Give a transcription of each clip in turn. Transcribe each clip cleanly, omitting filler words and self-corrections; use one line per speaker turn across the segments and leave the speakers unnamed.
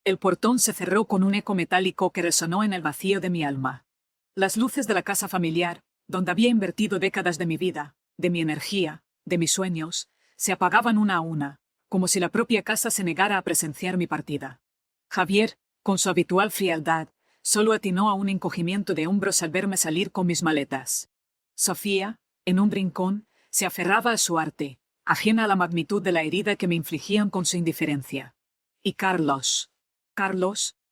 El portón se cerró con un eco metálico que resonó en el vacío de mi alma. Las luces de la casa familiar, donde había invertido décadas de mi vida, de mi energía, de mis sueños, se apagaban una a una, como si la propia casa se negara a presenciar mi partida. Javier, con su habitual frialdad, solo atinó a un encogimiento de hombros al verme salir con mis maletas. Sofía, en un rincón, se aferraba a su arte, ajena a la magnitud de la herida que me infligían con su indiferencia. Y Carlos,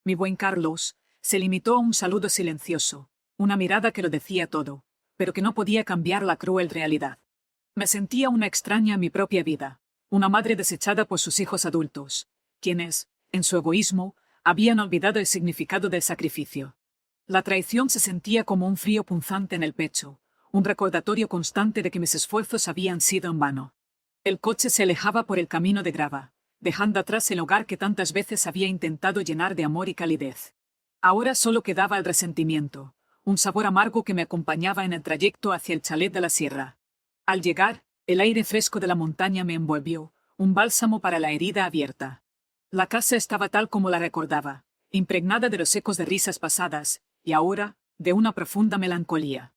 mi buen Carlos, se limitó a un saludo silencioso, una mirada que lo decía todo, pero que no podía cambiar la cruel realidad. Me sentía una extraña a mi propia vida, una madre desechada por sus hijos adultos, quienes, en su egoísmo, habían olvidado el significado del sacrificio. La traición se sentía como un frío punzante en el pecho, un recordatorio constante de que mis esfuerzos habían sido en vano. El coche se alejaba por el camino de grava, dejando atrás el hogar que tantas veces había intentado llenar de amor y calidez. Ahora solo quedaba el resentimiento, un sabor amargo que me acompañaba en el trayecto hacia el chalet de la sierra. Al llegar, el aire fresco de la montaña me envolvió, un bálsamo para la herida abierta. La casa estaba tal como la recordaba, impregnada de los ecos de risas pasadas, y ahora, de una profunda melancolía.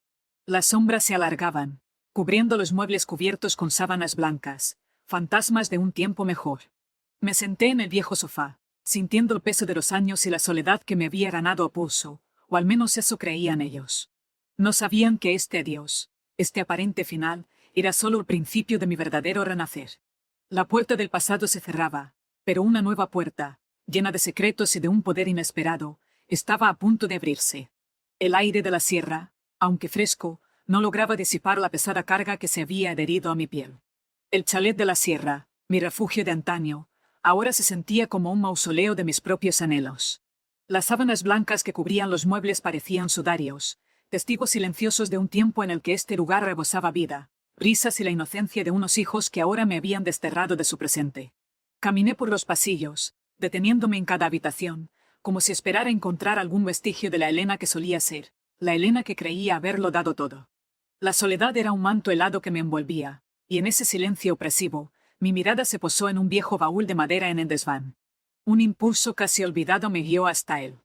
Las sombras se alargaban, cubriendo los muebles cubiertos con sábanas blancas, fantasmas de un tiempo mejor. Me senté en el viejo sofá, sintiendo el peso de los años y la soledad que me había ganado a pulso, o al menos eso creían ellos. No sabían que este adiós, este aparente final, era solo el principio de mi verdadero renacer. La puerta del pasado se cerraba, pero una nueva puerta, llena de secretos y de un poder inesperado, estaba a punto de abrirse. El aire de la sierra, aunque fresco, no lograba disipar la pesada carga que se había adherido a mi piel. El chalet de la sierra, mi refugio de antaño, ahora se sentía como un mausoleo de mis propios anhelos. Las sábanas blancas que cubrían los muebles parecían sudarios, testigos silenciosos de un tiempo en el que este lugar rebosaba vida, risas y la inocencia de unos hijos que ahora me habían desterrado de su presente. Caminé por los pasillos, deteniéndome en cada habitación, como si esperara encontrar algún vestigio de la Elena que solía ser, la Elena que creía haberlo dado todo. La soledad era un manto helado que me envolvía, y en ese silencio opresivo, mi mirada se posó en un viejo baúl de madera en el desván. Un impulso casi olvidado me guió hasta él.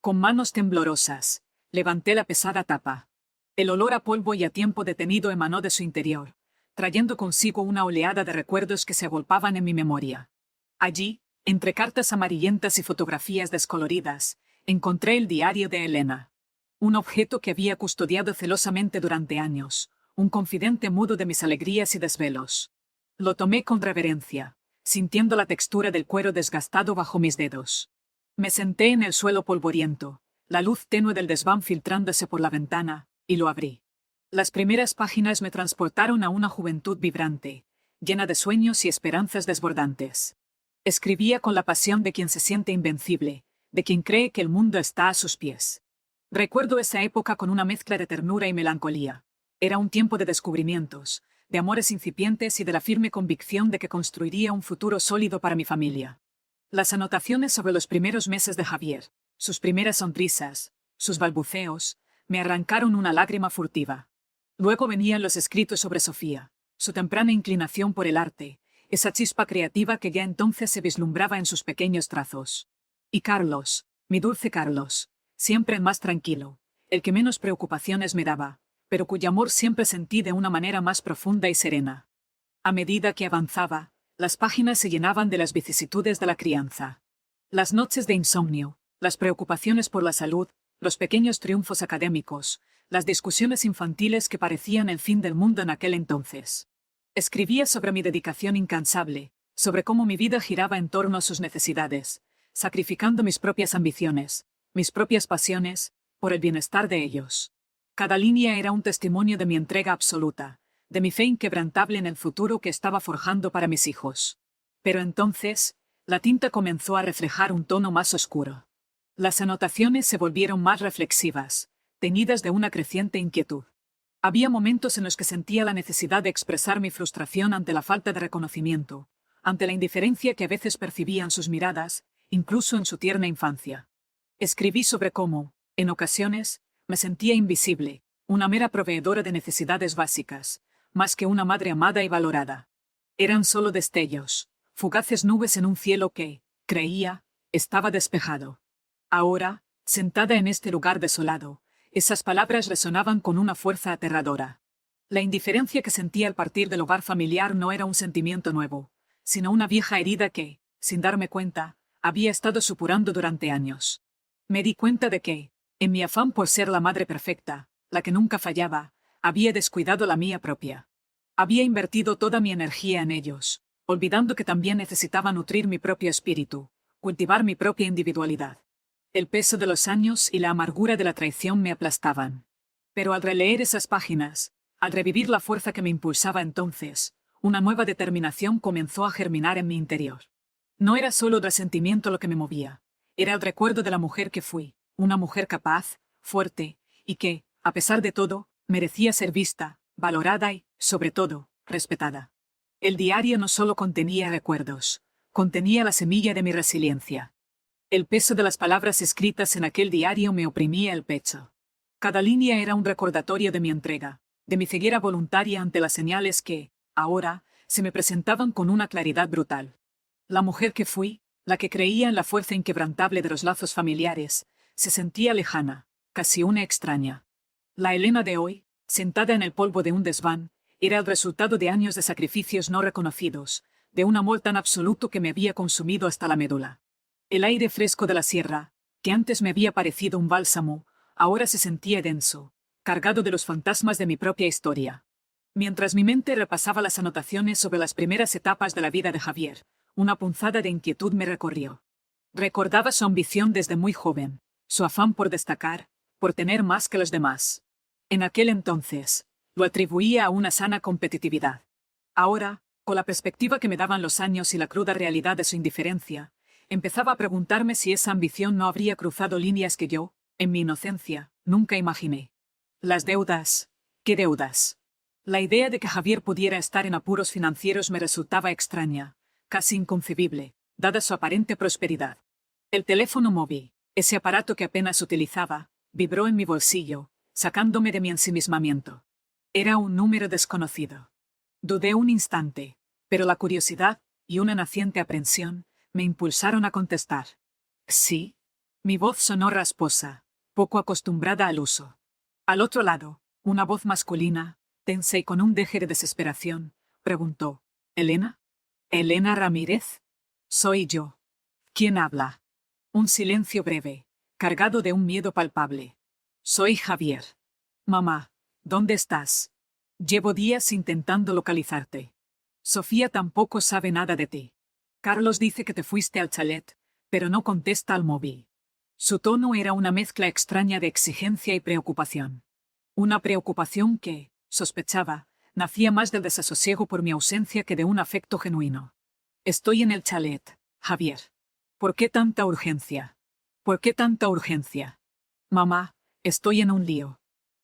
Con manos temblorosas, levanté la pesada tapa. El olor a polvo y a tiempo detenido emanó de su interior, trayendo consigo una oleada de recuerdos que se agolpaban en mi memoria. Allí, entre cartas amarillentas y fotografías descoloridas, encontré el diario de Elena. Un objeto que había custodiado celosamente durante años, un confidente mudo de mis alegrías y desvelos. Lo tomé con reverencia, sintiendo la textura del cuero desgastado bajo mis dedos. Me senté en el suelo polvoriento, la luz tenue del desván filtrándose por la ventana, y lo abrí. Las primeras páginas me transportaron a una juventud vibrante, llena de sueños y esperanzas desbordantes. Escribía con la pasión de quien se siente invencible, de quien cree que el mundo está a sus pies. Recuerdo esa época con una mezcla de ternura y melancolía. Era un tiempo de descubrimientos, de amores incipientes y de la firme convicción de que construiría un futuro sólido para mi familia. Las anotaciones sobre los primeros meses de Javier, sus primeras sonrisas, sus balbuceos, me arrancaron una lágrima furtiva. Luego venían los escritos sobre Sofía, su temprana inclinación por el arte, esa chispa creativa que ya entonces se vislumbraba en sus pequeños trazos. Y Carlos, mi dulce Carlos, siempre el más tranquilo, el que menos preocupaciones me daba, pero cuyo amor siempre sentí de una manera más profunda y serena. A medida que avanzaba, las páginas se llenaban de las vicisitudes de la crianza. Las noches de insomnio, las preocupaciones por la salud, los pequeños triunfos académicos, las discusiones infantiles que parecían el fin del mundo en aquel entonces. Escribía sobre mi dedicación incansable, sobre cómo mi vida giraba en torno a sus necesidades, sacrificando mis propias ambiciones, mis propias pasiones, por el bienestar de ellos. Cada línea era un testimonio de mi entrega absoluta, de mi fe inquebrantable en el futuro que estaba forjando para mis hijos. Pero entonces, la tinta comenzó a reflejar un tono más oscuro. Las anotaciones se volvieron más reflexivas, teñidas de una creciente inquietud. Había momentos en los que sentía la necesidad de expresar mi frustración ante la falta de reconocimiento, ante la indiferencia que a veces percibían sus miradas, incluso en su tierna infancia. Escribí sobre cómo, en ocasiones, me sentía invisible, una mera proveedora de necesidades básicas, más que una madre amada y valorada. Eran solo destellos, fugaces nubes en un cielo que, creía, estaba despejado. Ahora, sentada en este lugar desolado, esas palabras resonaban con una fuerza aterradora. La indiferencia que sentía al partir del hogar familiar no era un sentimiento nuevo, sino una vieja herida que, sin darme cuenta, había estado supurando durante años. Me di cuenta de que, en mi afán por ser la madre perfecta, la que nunca fallaba, había descuidado la mía propia. Había invertido toda mi energía en ellos, olvidando que también necesitaba nutrir mi propio espíritu, cultivar mi propia individualidad. El peso de los años y la amargura de la traición me aplastaban. Pero al releer esas páginas, al revivir la fuerza que me impulsaba entonces, una nueva determinación comenzó a germinar en mi interior. No era solo resentimiento lo que me movía, era el recuerdo de la mujer que fui, una mujer capaz, fuerte, y que, a pesar de todo, merecía ser vista, valorada y, sobre todo, respetada. El diario no solo contenía recuerdos, contenía la semilla de mi resiliencia. El peso de las palabras escritas en aquel diario me oprimía el pecho. Cada línea era un recordatorio de mi entrega, de mi ceguera voluntaria ante las señales que, ahora, se me presentaban con una claridad brutal. La mujer que fui, la que creía en la fuerza inquebrantable de los lazos familiares, se sentía lejana, casi una extraña. La Elena de hoy, sentada en el polvo de un desván, era el resultado de años de sacrificios no reconocidos, de un amor tan absoluto que me había consumido hasta la médula. El aire fresco de la sierra, que antes me había parecido un bálsamo, ahora se sentía denso, cargado de los fantasmas de mi propia historia. Mientras mi mente repasaba las anotaciones sobre las primeras etapas de la vida de Javier, una punzada de inquietud me recorrió. Recordaba su ambición desde muy joven, su afán por destacar, por tener más que los demás. En aquel entonces, lo atribuía a una sana competitividad. Ahora, con la perspectiva que me daban los años y la cruda realidad de su indiferencia, empezaba a preguntarme si esa ambición no habría cruzado líneas que yo, en mi inocencia, nunca imaginé. Las deudas. ¿Qué deudas? La idea de que Javier pudiera estar en apuros financieros me resultaba extraña, casi inconcebible, dada su aparente prosperidad. El teléfono móvil, ese aparato que apenas utilizaba, vibró en mi bolsillo, sacándome de mi ensimismamiento. Era un número desconocido. Dudé un instante, pero la curiosidad y una naciente aprensión me impulsaron a contestar. Sí. Mi voz sonó rasposa, poco acostumbrada al uso. Al otro lado, una voz masculina, tensa y con un deje de desesperación, preguntó: ¿Elena? ¿Elena Ramírez? Soy yo. ¿Quién habla? Un silencio breve, cargado de un miedo palpable. Soy Javier. Mamá, ¿dónde estás? Llevo días intentando localizarte. Sofía tampoco sabe nada de ti. Carlos dice que te fuiste al chalet, pero no contesta al móvil. Su tono era una mezcla extraña de exigencia y preocupación. Una preocupación que, sospechaba, nacía más del desasosiego por mi ausencia que de un afecto genuino. Estoy en el chalet, Javier. ¿Por qué tanta urgencia? ¿Por qué tanta urgencia? Mamá, estoy en un lío.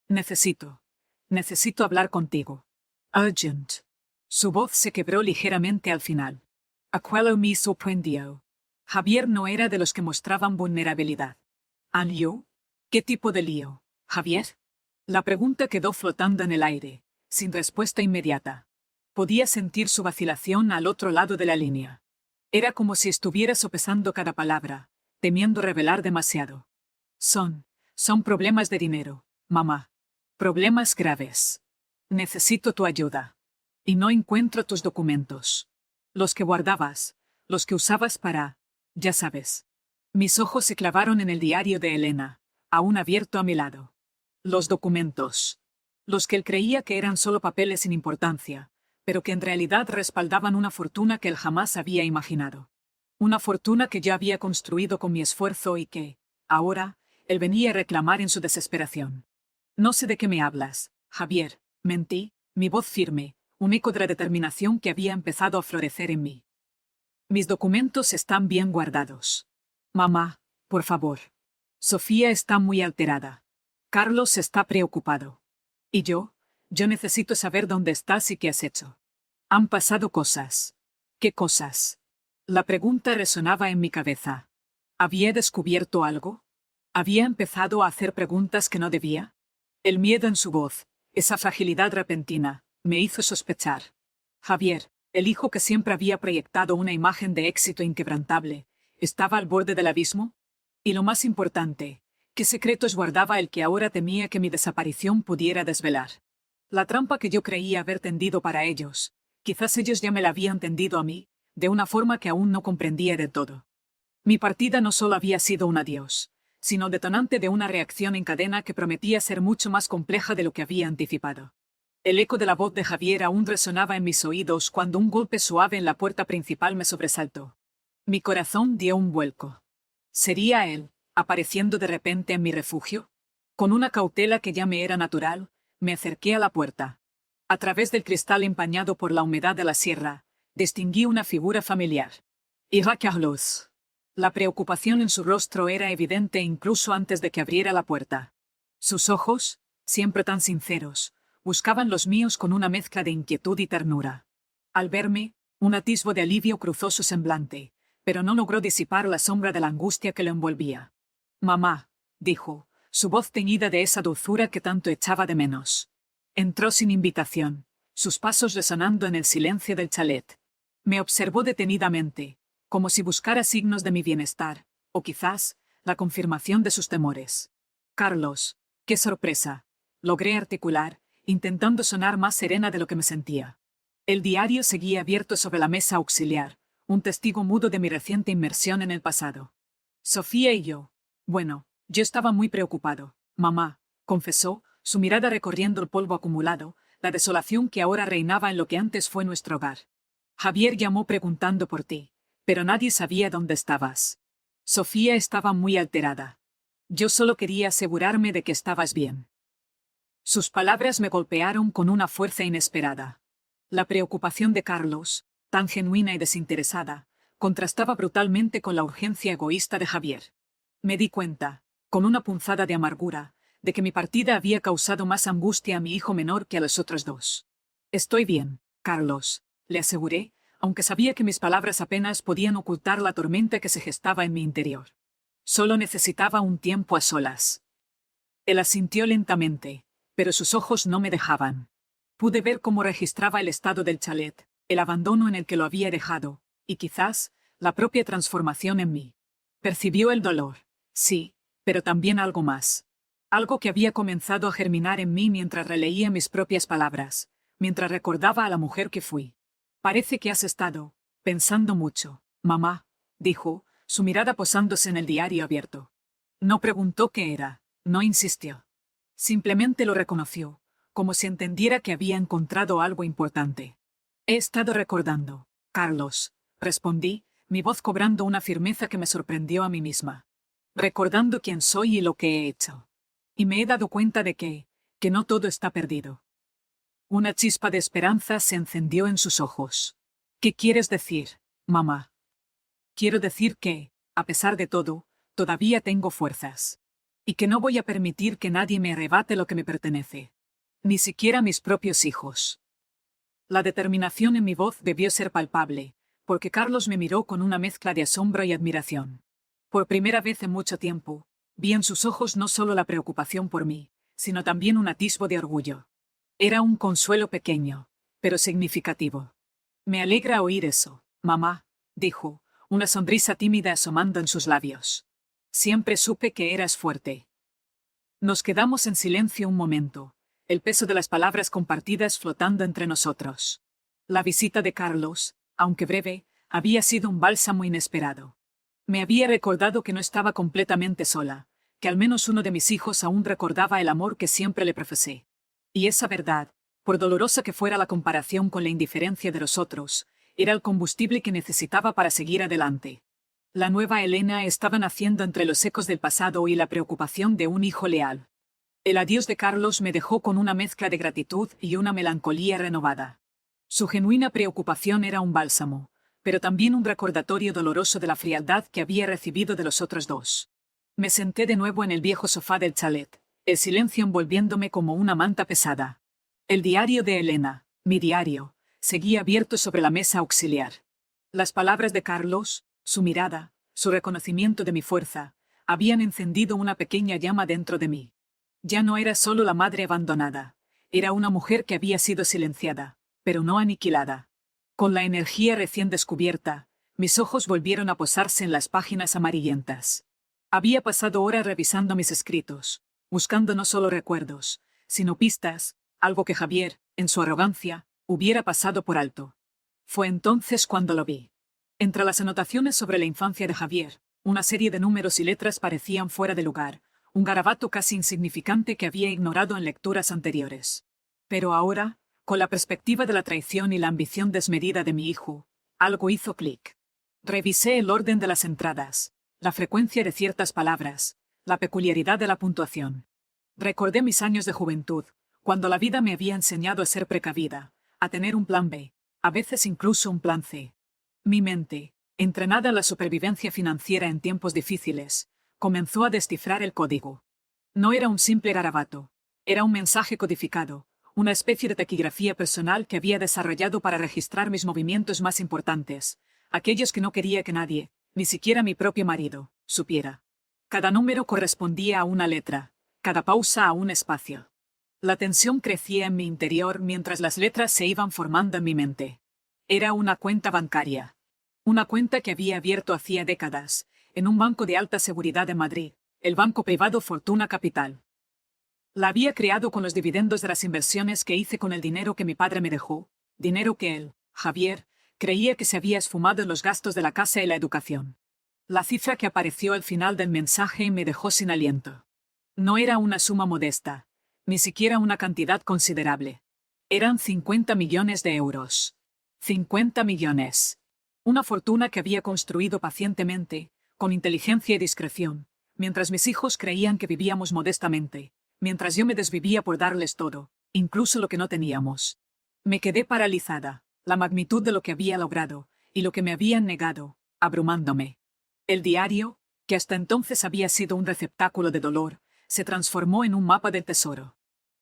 Necesito hablar contigo. Urgent. Su voz se quebró ligeramente al final. Aquello me sorprendió. Javier no era de los que mostraban vulnerabilidad. ¿Un lío? ¿Qué tipo de lío, Javier? La pregunta quedó flotando en el aire, sin respuesta inmediata. Podía sentir su vacilación al otro lado de la línea. Era como si estuviera sopesando cada palabra, temiendo revelar demasiado. Son problemas de dinero, mamá. Problemas graves. Necesito tu ayuda. Y no encuentro tus documentos. Los que guardabas, los que usabas para... Ya sabes. Mis ojos se clavaron en el diario de Elena, aún abierto a mi lado. Los documentos. Los que él creía que eran solo papeles sin importancia, pero que en realidad respaldaban una fortuna que él jamás había imaginado. Una fortuna que yo había construido con mi esfuerzo y que, ahora, él venía a reclamar en su desesperación. No sé de qué me hablas, Javier, mentí, mi voz firme, un eco de la determinación que había empezado a florecer en mí. Mis documentos están bien guardados. Mamá, por favor. Sofía está muy alterada. Carlos está preocupado. Y yo necesito saber dónde estás y qué has hecho. Han pasado cosas. ¿Qué cosas? La pregunta resonaba en mi cabeza. ¿Había descubierto algo? ¿Había empezado a hacer preguntas que no debía? El miedo en su voz, esa fragilidad repentina, me hizo sospechar. Javier, el hijo que siempre había proyectado una imagen de éxito inquebrantable, ¿Estaba al borde del abismo? Y lo más importante, ¿qué secretos guardaba el que ahora temía que mi desaparición pudiera desvelar? La trampa que yo creía haber tendido para ellos, quizás ellos ya me la habían tendido a mí, de una forma que aún no comprendía del todo. Mi partida no solo había sido un adiós, sino detonante de una reacción en cadena que prometía ser mucho más compleja de lo que había anticipado. El eco de la voz de Javier aún resonaba en mis oídos cuando un golpe suave en la puerta principal me sobresaltó. Mi corazón dio un vuelco. ¿Sería él, apareciendo de repente en mi refugio? Con una cautela que ya me era natural, me acerqué a la puerta. A través del cristal empañado por la humedad de la sierra, distinguí una figura familiar. Era Carlos. La preocupación en su rostro era evidente incluso antes de que abriera la puerta. Sus ojos, siempre tan sinceros, buscaban los míos con una mezcla de inquietud y ternura. Al verme, un atisbo de alivio cruzó su semblante, pero no logró disipar la sombra de la angustia que lo envolvía. «Mamá», dijo, su voz teñida de esa dulzura que tanto echaba de menos. Entró sin invitación, sus pasos resonando en el silencio del chalet. Me observó detenidamente, como si buscara signos de mi bienestar, o quizás, la confirmación de sus temores. «Carlos, qué sorpresa», logré articular, intentando sonar más serena de lo que me sentía. El diario seguía abierto sobre la mesa auxiliar, un testigo mudo de mi reciente inmersión en el pasado. Sofía y yo. Bueno, yo estaba muy preocupado, mamá, confesó, su mirada recorriendo el polvo acumulado, la desolación que ahora reinaba en lo que antes fue nuestro hogar. Javier llamó preguntando por ti, pero nadie sabía dónde estabas. Sofía estaba muy alterada. Yo solo quería asegurarme de que estabas bien. Sus palabras me golpearon con una fuerza inesperada. La preocupación de Carlos, tan genuina y desinteresada, contrastaba brutalmente con la urgencia egoísta de Javier. Me di cuenta, con una punzada de amargura, de que mi partida había causado más angustia a mi hijo menor que a los otros dos. «Estoy bien, Carlos», le aseguré, aunque sabía que mis palabras apenas podían ocultar la tormenta que se gestaba en mi interior. Solo necesitaba un tiempo a solas. Él asintió lentamente, pero sus ojos no me dejaban. Pude ver cómo registraba el estado del chalet, el abandono en el que lo había dejado, y quizás, la propia transformación en mí. Percibió el dolor, sí, pero también algo más. Algo que había comenzado a germinar en mí mientras releía mis propias palabras, mientras recordaba a la mujer que fui. «Parece que has estado pensando mucho, mamá», dijo, su mirada posándose en el diario abierto. No preguntó qué era, no insistió. Simplemente lo reconoció, como si entendiera que había encontrado algo importante. «He estado recordando, Carlos», respondí, mi voz cobrando una firmeza que me sorprendió a mí misma. «Recordando quién soy y lo que he hecho. Y me he dado cuenta de que no todo está perdido». Una chispa de esperanza se encendió en sus ojos. «¿Qué quieres decir, mamá?» «Quiero decir que, a pesar de todo, todavía tengo fuerzas. Y que no voy a permitir que nadie me arrebate lo que me pertenece. Ni siquiera mis propios hijos». La determinación en mi voz debió ser palpable, porque Carlos me miró con una mezcla de asombro y admiración. Por primera vez en mucho tiempo, vi en sus ojos no solo la preocupación por mí, sino también un atisbo de orgullo. Era un consuelo pequeño, pero significativo. «Me alegra oír eso, mamá», dijo, una sonrisa tímida asomando en sus labios. «Siempre supe que eras fuerte». Nos quedamos en silencio un momento, el peso de las palabras compartidas flotando entre nosotros. La visita de Carlos, aunque breve, había sido un bálsamo inesperado. Me había recordado que no estaba completamente sola, que al menos uno de mis hijos aún recordaba el amor que siempre le profesé. Y esa verdad, por dolorosa que fuera la comparación con la indiferencia de los otros, era el combustible que necesitaba para seguir adelante. La nueva Elena estaba naciendo entre los ecos del pasado y la preocupación de un hijo leal. El adiós de Carlos me dejó con una mezcla de gratitud y una melancolía renovada. Su genuina preocupación era un bálsamo, pero también un recordatorio doloroso de la frialdad que había recibido de los otros dos. Me senté de nuevo en el viejo sofá del chalet, el silencio envolviéndome como una manta pesada. El diario de Elena, mi diario, seguía abierto sobre la mesa auxiliar. Las palabras de Carlos, su mirada, su reconocimiento de mi fuerza, habían encendido una pequeña llama dentro de mí. Ya no era solo la madre abandonada, era una mujer que había sido silenciada, pero no aniquilada. Con la energía recién descubierta, Mis ojos volvieron a posarse en las páginas amarillentas. Había pasado horas revisando mis escritos, buscando no solo recuerdos, sino pistas, algo que Javier, en su arrogancia, hubiera pasado por alto. Fue entonces cuando lo vi. Entre las anotaciones sobre la infancia de Javier, una serie de números y letras parecían fuera de lugar, un garabato casi insignificante que había ignorado en lecturas anteriores. Pero ahora, con la perspectiva de la traición y la ambición desmedida de mi hijo, algo hizo clic. Revisé el orden de las entradas, la frecuencia de ciertas palabras, la peculiaridad de la puntuación. Recordé mis años de juventud, cuando la vida me había enseñado a ser precavida, a tener un plan B, a veces incluso un plan C. Mi mente, entrenada en la supervivencia financiera en tiempos difíciles, comenzó a descifrar el código. No era un simple garabato, era un mensaje codificado, una especie de taquigrafía personal que había desarrollado para registrar mis movimientos más importantes, aquellos que no quería que nadie, ni siquiera mi propio marido, supiera. Cada número correspondía a una letra, cada pausa a un espacio. La tensión crecía en mi interior mientras las letras se iban formando en mi mente. Era una cuenta bancaria. Una cuenta que había abierto hacía décadas, en un banco de alta seguridad de Madrid, el banco privado Fortuna Capital. La había creado con los dividendos de las inversiones que hice con el dinero que mi padre me dejó, dinero que él, Javier, creía que se había esfumado en los gastos de la casa y la educación. La cifra que apareció al final del mensaje me dejó sin aliento. No era una suma modesta, ni siquiera una cantidad considerable. Eran 50 millones de euros. 50 millones. Una fortuna que había construido pacientemente, con inteligencia y discreción, mientras mis hijos creían que vivíamos modestamente, mientras yo me desvivía por darles todo, incluso lo que no teníamos. Me quedé paralizada, la magnitud de lo que había logrado, y lo que me habían negado, abrumándome. El diario, que hasta entonces había sido un receptáculo de dolor, se transformó en un mapa del tesoro.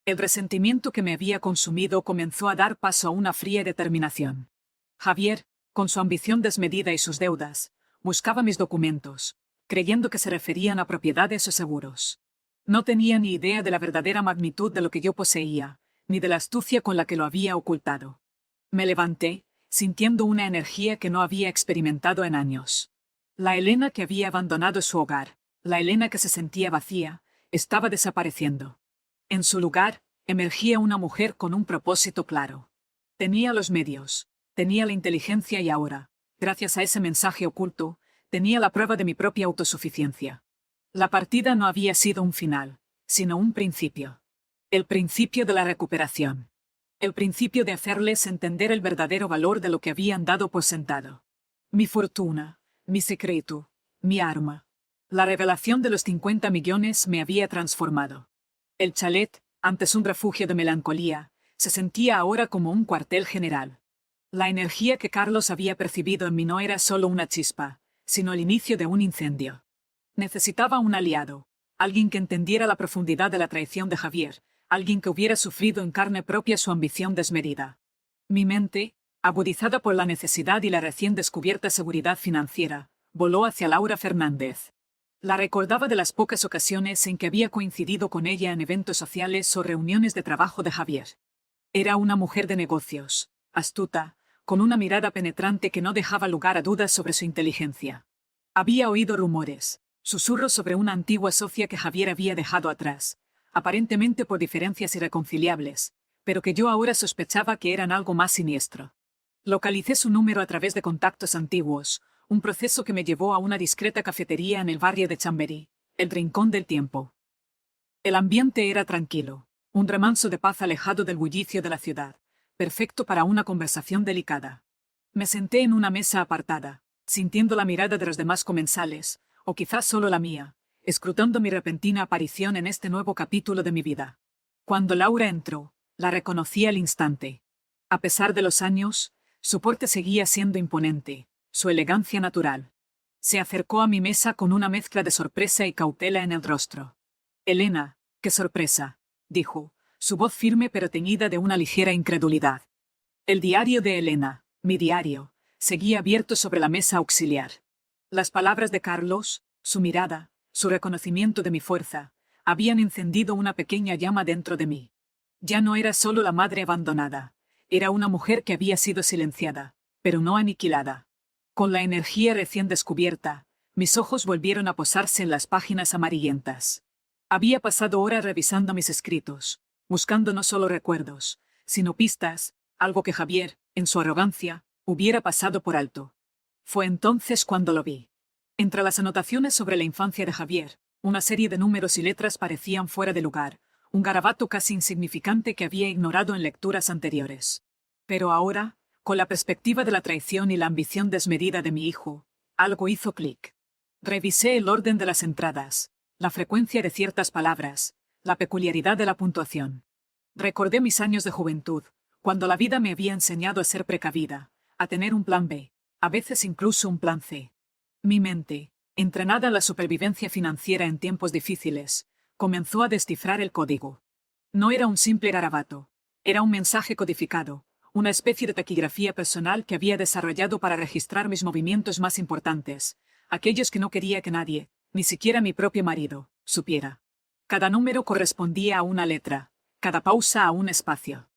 El resentimiento que me había consumido comenzó a dar paso a una fría determinación. Javier, con su ambición desmedida y sus deudas, buscaba mis documentos, creyendo que se referían a propiedades o seguros. No tenía ni idea de la verdadera magnitud de lo que yo poseía, ni de la astucia con la que lo había ocultado. Me levanté, sintiendo una energía que no había experimentado en años. La Elena que había abandonado su hogar, la Elena que se sentía vacía, estaba desapareciendo. En su lugar, emergía una mujer con un propósito claro. Tenía los medios, tenía la inteligencia y ahora, gracias a ese mensaje oculto, tenía la prueba de mi propia autosuficiencia. La partida no había sido un final, sino un principio. El principio de la recuperación. El principio de hacerles entender el verdadero valor de lo que habían dado por sentado. Mi fortuna, mi secreto, mi arma. La revelación de los 50 millones me había transformado. El chalet, antes un refugio de melancolía, se sentía ahora como un cuartel general. La energía que Carlos había percibido en mí no era solo una chispa, sino el inicio de un incendio. Necesitaba un aliado, alguien que entendiera la profundidad de la traición de Javier, alguien que hubiera sufrido en carne propia su ambición desmedida. Mi mente, agudizada por la necesidad y la recién descubierta seguridad financiera, voló hacia Laura Fernández. La recordaba de las pocas ocasiones en que había coincidido con ella en eventos sociales o reuniones de trabajo de Javier. Era una mujer de negocios, astuta, con una mirada penetrante que no dejaba lugar a dudas sobre su inteligencia. Había oído rumores, susurros sobre una antigua socia que Javier había dejado atrás, aparentemente por diferencias irreconciliables, pero que yo ahora sospechaba que eran algo más siniestro. Localicé su número a través de contactos antiguos, un proceso que me llevó a una discreta cafetería en el barrio de Chamberí, el Rincón del Tiempo. El ambiente era tranquilo, un remanso de paz alejado del bullicio de la ciudad, perfecto para una conversación delicada. Me senté en una mesa apartada, sintiendo la mirada de los demás comensales, o quizás solo la mía, escrutando mi repentina aparición en este nuevo capítulo de mi vida. Cuando Laura entró, la reconocí al instante. A pesar de los años, su porte seguía siendo imponente, su elegancia natural. Se acercó a mi mesa con una mezcla de sorpresa y cautela en el rostro. «Elena, qué sorpresa», dijo, su voz firme pero teñida de una ligera incredulidad. El diario de Elena, mi diario, seguía abierto sobre la mesa auxiliar. Las palabras de Carlos, su mirada, su reconocimiento de mi fuerza, habían encendido una pequeña llama dentro de mí. Ya no era solo la madre abandonada, era una mujer que había sido silenciada, pero no aniquilada. Con la energía recién descubierta, mis ojos volvieron a posarse en las páginas amarillentas. Había pasado horas revisando mis escritos, buscando no solo recuerdos, sino pistas, algo que Javier, en su arrogancia, hubiera pasado por alto. Fue entonces cuando lo vi. Entre las anotaciones sobre la infancia de Javier, una serie de números y letras parecían fuera de lugar, un garabato casi insignificante que había ignorado en lecturas anteriores. Pero ahora, con la perspectiva de la traición y la ambición desmedida de mi hijo, algo hizo clic. Revisé el orden de las entradas, la frecuencia de ciertas palabras, la peculiaridad de la puntuación. Recordé mis años de juventud, cuando la vida me había enseñado a ser precavida, a tener un plan B, a veces incluso un plan C. Mi mente, entrenada en la supervivencia financiera en tiempos difíciles, comenzó a descifrar el código. No era un simple garabato, era un mensaje codificado, una especie de taquigrafía personal que había desarrollado para registrar mis movimientos más importantes, aquellos que no quería que nadie, ni siquiera mi propio marido, supiera. Cada número correspondía a una letra, cada pausa a un espacio.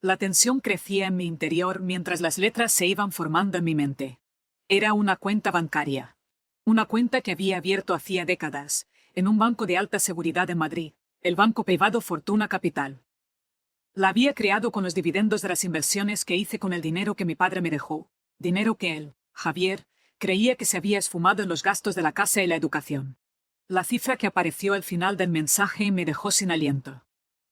La tensión crecía en mi interior mientras las letras se iban formando en mi mente. Era una cuenta bancaria. Una cuenta que había abierto hacía décadas, en un banco de alta seguridad en Madrid, el banco privado Fortuna Capital. La había creado con los dividendos de las inversiones que hice con el dinero que mi padre me dejó, dinero que él, Javier, creía que se había esfumado en los gastos de la casa y la educación. La cifra que apareció al final del mensaje me dejó sin aliento.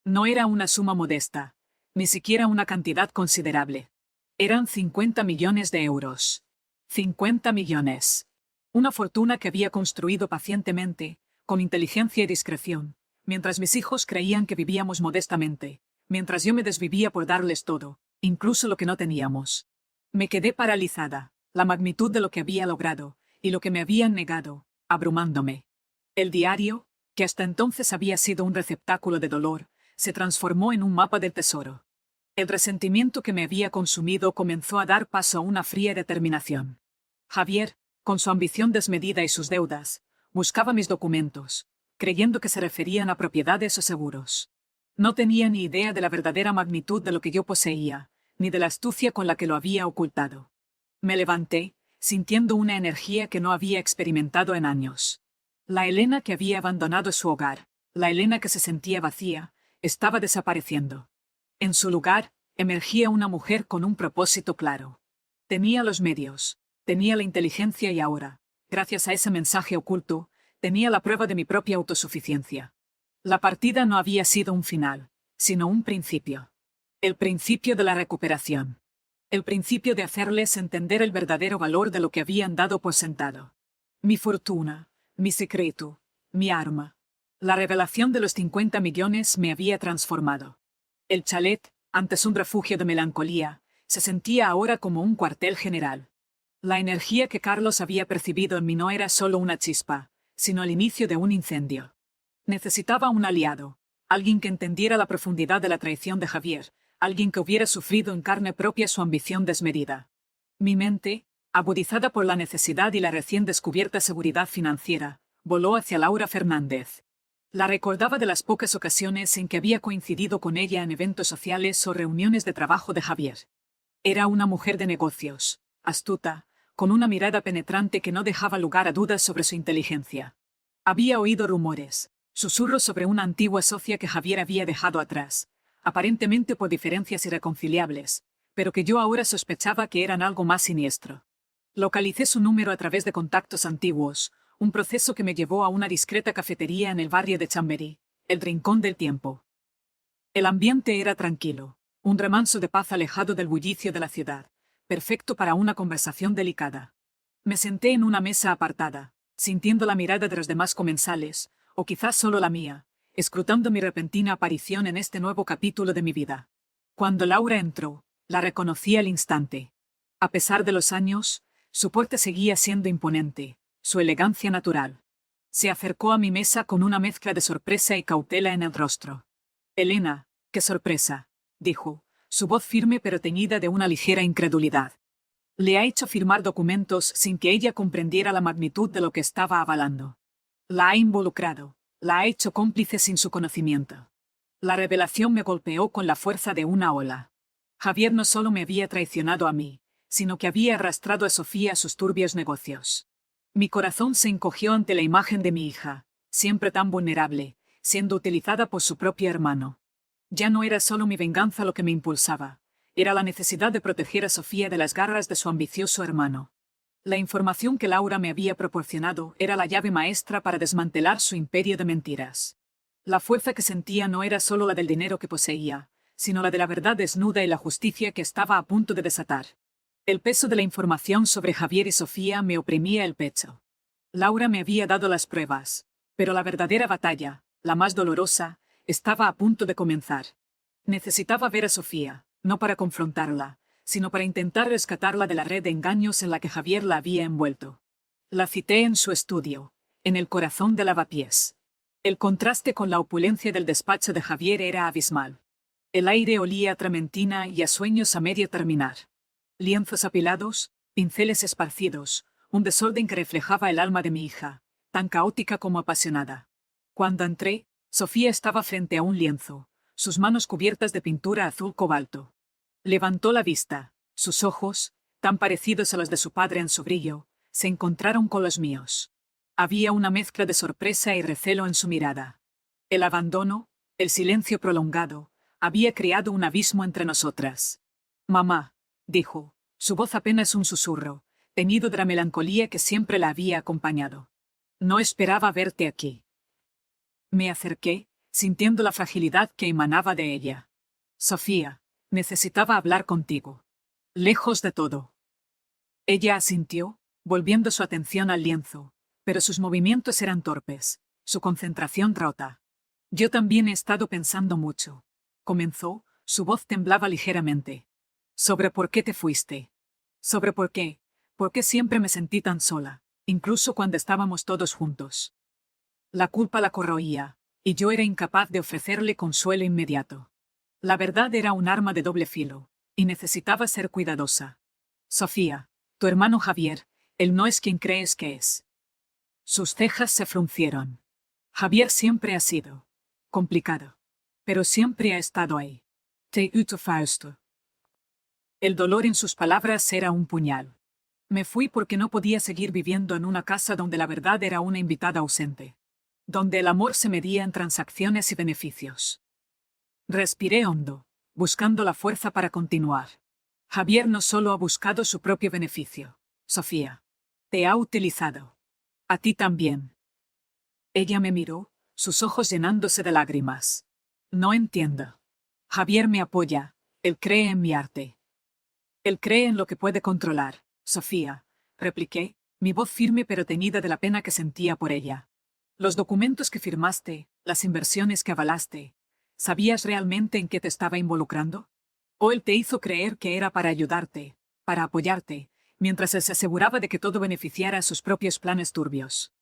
No era una suma modesta, ni siquiera una cantidad considerable. Eran 50 millones de euros. 50 millones. Una fortuna que había construido pacientemente, con inteligencia y discreción, mientras mis hijos creían que vivíamos modestamente, mientras yo me desvivía por darles todo, incluso lo que no teníamos. Me quedé paralizada, la magnitud de lo que había logrado, y lo que me habían negado, abrumándome. El diario, que hasta entonces había sido un receptáculo de dolor, se transformó en un mapa del tesoro. El resentimiento que me había consumido comenzó a dar paso a una fría determinación. Javier, con su ambición desmedida y sus deudas, buscaba mis documentos, creyendo que se referían a propiedades o seguros. No tenía ni idea de la verdadera magnitud de lo que yo poseía, ni de la astucia con la que lo había ocultado. Me levanté, sintiendo una energía que no había experimentado en años. La Elena que había abandonado su hogar, la Elena que se sentía vacía, estaba desapareciendo. En su lugar, emergía una mujer con un propósito claro. Tenía los medios, tenía la inteligencia y ahora, gracias a ese mensaje oculto, tenía la prueba de mi propia autosuficiencia. La partida no había sido un final, sino un principio. El principio de la recuperación. El principio de hacerles entender el verdadero valor de lo que habían dado por sentado. Mi fortuna, mi secreto, mi arma. La revelación de los 50 millones me había transformado. El chalet, antes un refugio de melancolía, se sentía ahora como un cuartel general. La energía que Carlos había percibido en mí no era solo una chispa, sino el inicio de un incendio. Necesitaba un aliado, alguien que entendiera la profundidad de la traición de Javier, alguien que hubiera sufrido en carne propia su ambición desmedida. Mi mente, agudizada por la necesidad y la recién descubierta seguridad financiera, voló hacia Laura Fernández. La recordaba de las pocas ocasiones en que había coincidido con ella en eventos sociales o reuniones de trabajo de Javier. Era una mujer de negocios, astuta, con una mirada penetrante que no dejaba lugar a dudas sobre su inteligencia. Había oído rumores, susurros sobre una antigua socia que Javier había dejado atrás, aparentemente por diferencias irreconciliables, pero que yo ahora sospechaba que eran algo más siniestro. Localicé su número a través de contactos antiguos, un proceso que me llevó a una discreta cafetería en el barrio de Chamberí, el Rincón del Tiempo. El ambiente era tranquilo, un remanso de paz alejado del bullicio de la ciudad, perfecto para una conversación delicada. Me senté en una mesa apartada, sintiendo la mirada de los demás comensales, o quizás solo la mía, escrutando mi repentina aparición en este nuevo capítulo de mi vida. Cuando Laura entró, la reconocí al instante. A pesar de los años, su porte seguía siendo imponente, su elegancia natural. Se acercó a mi mesa con una mezcla de sorpresa y cautela en el rostro. «Elena, qué sorpresa», dijo, su voz firme pero teñida de una ligera incredulidad. Le ha hecho firmar documentos sin que ella comprendiera la magnitud de lo que estaba avalando. La ha involucrado, la ha hecho cómplice sin su conocimiento. La revelación me golpeó con la fuerza de una ola. Javier no solo me había traicionado a mí, sino que había arrastrado a Sofía a sus turbios negocios. Mi corazón se encogió ante la imagen de mi hija, siempre tan vulnerable, siendo utilizada por su propio hermano. Ya no era solo mi venganza lo que me impulsaba, era la necesidad de proteger a Sofía de las garras de su ambicioso hermano. La información que Laura me había proporcionado era la llave maestra para desmantelar su imperio de mentiras. La fuerza que sentía no era solo la del dinero que poseía, sino la de la verdad desnuda y la justicia que estaba a punto de desatar. El peso de la información sobre Javier y Sofía me oprimía el pecho. Laura me había dado las pruebas, pero la verdadera batalla, la más dolorosa, estaba a punto de comenzar. Necesitaba ver a Sofía, no para confrontarla, sino para intentar rescatarla de la red de engaños en la que Javier la había envuelto. La cité en su estudio, en el corazón de Lavapiés. El contraste con la opulencia del despacho de Javier era abismal. El aire olía a trementina y a sueños a medio terminar. Lienzos apilados, pinceles esparcidos, un desorden que reflejaba el alma de mi hija, tan caótica como apasionada. Cuando entré, Sofía estaba frente a un lienzo, sus manos cubiertas de pintura azul cobalto. Levantó la vista, sus ojos, tan parecidos a los de su padre en su brillo, se encontraron con los míos. Había una mezcla de sorpresa y recelo en su mirada. El abandono, el silencio prolongado, había creado un abismo entre nosotras. «Mamá», dijo, su voz apenas un susurro, teñido de la melancolía que siempre la había acompañado. «No esperaba verte aquí». Me acerqué, sintiendo la fragilidad que emanaba de ella. «Sofía, necesitaba hablar contigo. Lejos de todo». Ella asintió, volviendo su atención al lienzo, pero sus movimientos eran torpes, su concentración rota. «Yo también he estado pensando mucho», comenzó, su voz temblaba ligeramente. «Sobre por qué te fuiste. Sobre por qué siempre me sentí tan sola, incluso cuando estábamos todos juntos. La culpa la corroía, y yo era incapaz de ofrecerle consuelo inmediato. La verdad era un arma de doble filo, y necesitaba ser cuidadosa. Sofía, tu hermano Javier, él no es quien crees que es». Sus cejas se fruncieron. Javier siempre ha sido complicado, pero siempre ha estado ahí. Te uto Fausto. El dolor en sus palabras era un puñal. Me fui porque no podía seguir viviendo en una casa donde la verdad era una invitada ausente, donde el amor se medía en transacciones y beneficios. Respiré hondo, buscando la fuerza para continuar. Javier no solo ha buscado su propio beneficio. Sofía, te ha utilizado. A ti también. Ella me miró, sus ojos llenándose de lágrimas. No entiendo. Javier me apoya, él cree en mi arte. Él cree en lo que puede controlar, Sofía, repliqué, mi voz firme pero teñida de la pena que sentía por ella. Los documentos que firmaste, las inversiones que avalaste, ¿sabías realmente en qué te estaba involucrando? ¿O él te hizo creer que era para ayudarte, para apoyarte, mientras él se aseguraba de que todo beneficiara a sus propios planes turbios?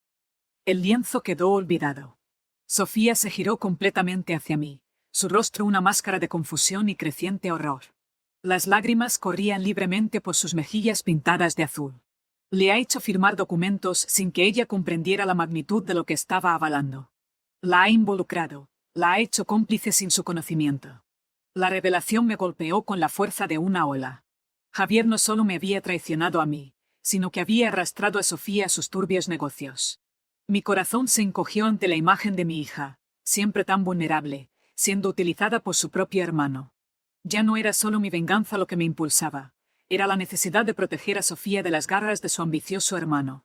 El lienzo quedó olvidado. Sofía se giró completamente hacia mí, su rostro una máscara de confusión y creciente horror. Las lágrimas corrían libremente por sus mejillas pintadas de azul. Le ha hecho firmar documentos sin que ella comprendiera la magnitud de lo que estaba avalando. La ha involucrado, la ha hecho cómplice sin su conocimiento. La revelación me golpeó con la fuerza de una ola. Javier no solo me había traicionado a mí, sino que había arrastrado a Sofía a sus turbios negocios. Mi corazón se encogió ante la imagen de mi hija, siempre tan vulnerable, siendo utilizada por su propio hermano. Ya no era solo mi venganza lo que me impulsaba, era la necesidad de proteger a Sofía de las garras de su ambicioso hermano.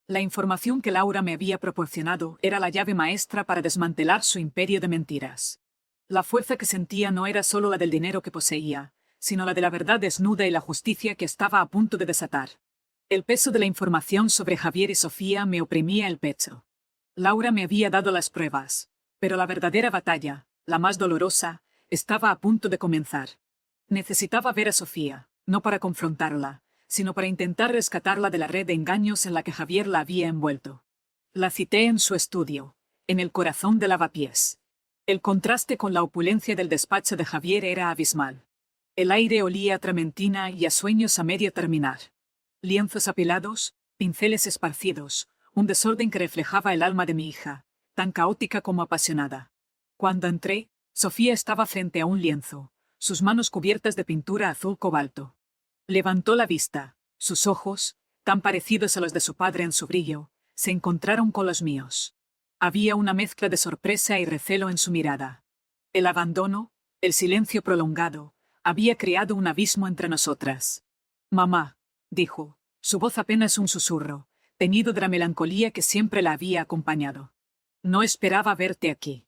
La información que Laura me había proporcionado era la llave maestra para desmantelar su imperio de mentiras. La fuerza que sentía no era solo la del dinero que poseía, sino la de la verdad desnuda y la justicia que estaba a punto de desatar. El peso de la información sobre Javier y Sofía me oprimía el pecho. Laura me había dado las pruebas, pero la verdadera batalla, la más dolorosa, estaba a punto de comenzar. Necesitaba ver a Sofía, no para confrontarla, sino para intentar rescatarla de la red de engaños en la que Javier la había envuelto. La cité en su estudio, en el corazón de Lavapiés. El contraste con la opulencia del despacho de Javier era abismal. El aire olía a trementina y a sueños a medio terminar. Lienzos apilados, pinceles esparcidos, un desorden que reflejaba el alma de mi hija, tan caótica como apasionada. Cuando entré, Sofía estaba frente a un lienzo, sus manos cubiertas de pintura azul cobalto. Levantó la vista. Sus ojos, tan parecidos a los de su padre en su brillo, se encontraron con los míos. Había una mezcla de sorpresa y recelo en su mirada. El abandono, el silencio prolongado, había creado un abismo entre nosotras. Mamá, dijo, su voz apenas un susurro, teñido de la melancolía que siempre la había acompañado. No esperaba verte aquí.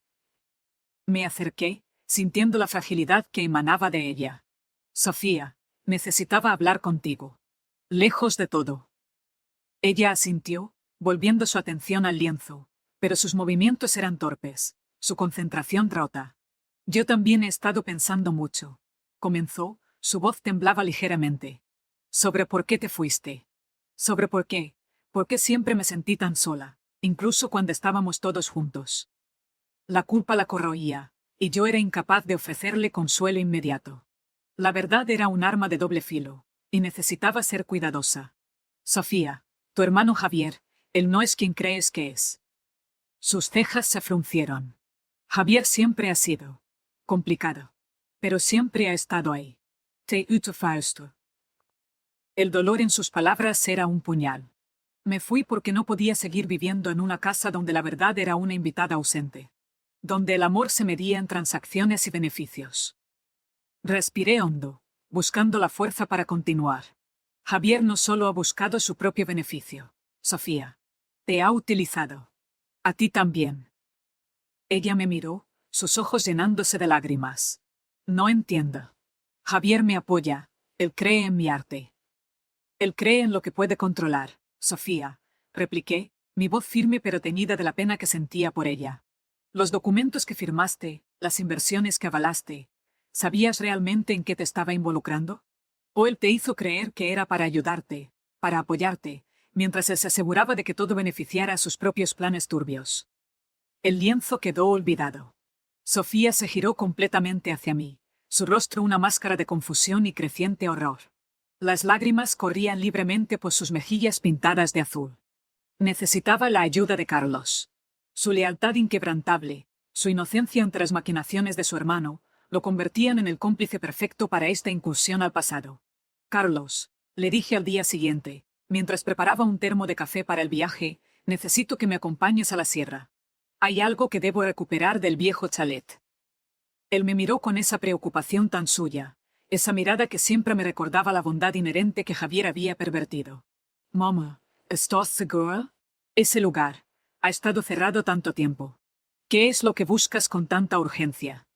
Me acerqué, sintiendo la fragilidad que emanaba de ella. Sofía, necesitaba hablar contigo. Lejos de todo. Ella asintió, volviendo su atención al lienzo, pero sus movimientos eran torpes, su concentración rota. Yo también he estado pensando mucho. Comenzó, su voz temblaba ligeramente. Sobre por qué te fuiste. Sobre por qué siempre me sentí tan sola, incluso cuando estábamos todos juntos. La culpa la corroía, y yo era incapaz de ofrecerle consuelo inmediato. La verdad era un arma de doble filo, y necesitaba ser cuidadosa. Sofía, tu hermano Javier, él no es quien crees que es. Sus cejas se fruncieron. Javier siempre ha sido complicado, pero siempre ha estado ahí. Te utofausto. El dolor en sus palabras era un puñal. Me fui porque no podía seguir viviendo en una casa donde la verdad era una invitada ausente, donde el amor se medía en transacciones y beneficios. Respiré hondo, buscando la fuerza para continuar. Javier no solo ha buscado su propio beneficio. Sofía, te ha utilizado. A ti también. Ella me miró, sus ojos llenándose de lágrimas. No entiendo. Javier me apoya, él cree en mi arte. Él cree en lo que puede controlar, Sofía, repliqué, mi voz firme pero teñida de la pena que sentía por ella. Los documentos que firmaste, las inversiones que avalaste, ¿sabías realmente en qué te estaba involucrando? ¿O él te hizo creer que era para ayudarte, para apoyarte, mientras él se aseguraba de que todo beneficiara a sus propios planes turbios? El lienzo quedó olvidado. Sofía se giró completamente hacia mí, su rostro una máscara de confusión y creciente horror. Las lágrimas corrían libremente por sus mejillas pintadas de azul. Necesitaba la ayuda de Carlos. Su lealtad inquebrantable, su inocencia ante las maquinaciones de su hermano, lo convertían en el cómplice perfecto para esta incursión al pasado. Carlos, le dije al día siguiente, mientras preparaba un termo de café para el viaje, necesito que me acompañes a la sierra. Hay algo que debo recuperar del viejo chalet. Él me miró con esa preocupación tan suya, esa mirada que siempre me recordaba la bondad inherente que Javier había pervertido. Mamá, ¿estás segura? Ese lugar ha estado cerrado tanto tiempo. ¿Qué es lo que buscas con tanta urgencia?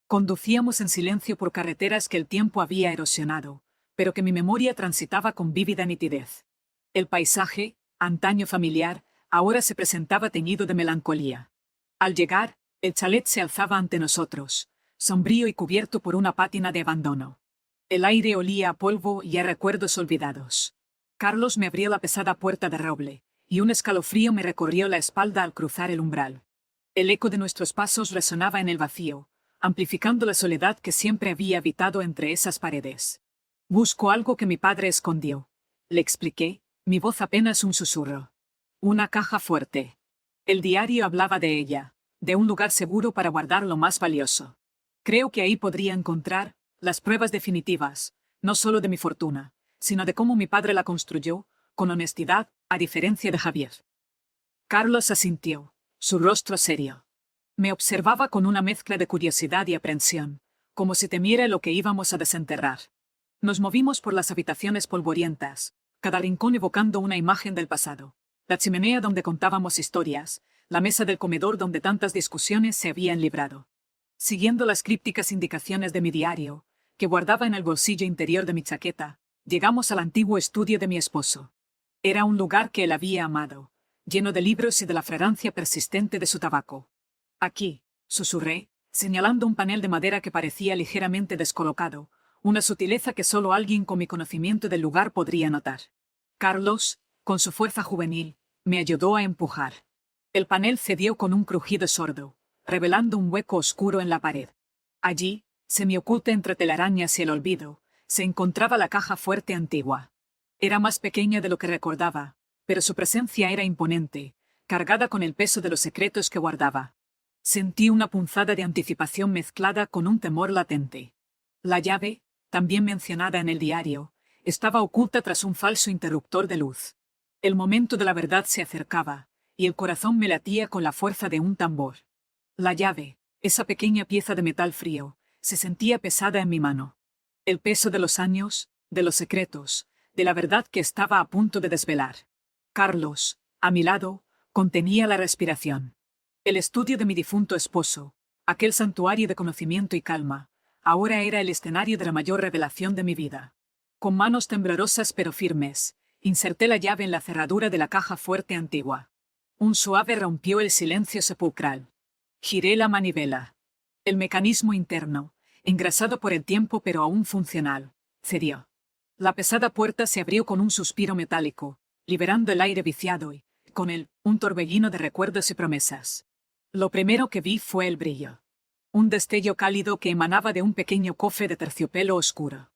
Conducíamos en silencio por carreteras que el tiempo había erosionado, pero que mi memoria transitaba con vívida nitidez. El paisaje, antaño familiar, ahora se presentaba teñido de melancolía. Al llegar, el chalet se alzaba ante nosotros, sombrío y cubierto por una pátina de abandono. El aire olía a polvo y a recuerdos olvidados. Carlos me abrió la pesada puerta de roble, y un escalofrío me recorrió la espalda al cruzar el umbral. El eco de nuestros pasos resonaba en el vacío, amplificando la soledad que siempre había habitado entre esas paredes. Busco algo que mi padre escondió. Le expliqué, mi voz apenas un susurro. Una caja fuerte. El diario hablaba de ella, de un lugar seguro para guardar lo más valioso. Creo que ahí podría encontrar las pruebas definitivas, no solo de mi fortuna, sino de cómo mi padre la construyó, con honestidad, a diferencia de Javier. Carlos asintió, su rostro serio. Me observaba con una mezcla de curiosidad y aprensión, como si temiera lo que íbamos a desenterrar. Nos movimos por las habitaciones polvorientas, cada rincón evocando una imagen del pasado. La chimenea donde contábamos historias, la mesa del comedor donde tantas discusiones se habían librado. Siguiendo las crípticas indicaciones de mi diario, que guardaba en el bolsillo interior de mi chaqueta, llegamos al antiguo estudio de mi esposo. Era un lugar que él había amado, lleno de libros y de la fragancia persistente de su tabaco. Aquí, susurré, señalando un panel de madera que parecía ligeramente descolocado, una sutileza que solo alguien con mi conocimiento del lugar podría notar. Carlos, con su fuerza juvenil, me ayudó a empujar. El panel cedió con un crujido sordo, revelando un hueco oscuro en la pared. Allí, semioculta entre telarañas y el olvido, se encontraba la caja fuerte antigua. Era más pequeña de lo que recordaba, pero su presencia era imponente, cargada con el peso de los secretos que guardaba. Sentí una punzada de anticipación mezclada con un temor latente. La llave, también mencionada en el diario, estaba oculta tras un falso interruptor de luz. El momento de la verdad se acercaba, y el corazón me latía con la fuerza de un tambor. La llave, esa pequeña pieza de metal frío, se sentía pesada en mi mano. El peso de los años, de los secretos, de la verdad que estaba a punto de desvelar. Carlos, a mi lado, contenía la respiración. El estudio de mi difunto esposo, aquel santuario de conocimiento y calma, ahora era el escenario de la mayor revelación de mi vida. Con manos temblorosas pero firmes, inserté la llave en la cerradura de la caja fuerte antigua. Un suave rompió el silencio sepulcral. Giré la manivela. El mecanismo interno, engrasado por el tiempo pero aún funcional, cedió. La pesada puerta se abrió con un suspiro metálico, liberando el aire viciado y, con él, un torbellino de recuerdos y promesas. Lo primero que vi fue el brillo. Un destello cálido que emanaba de un pequeño cofre de terciopelo oscuro.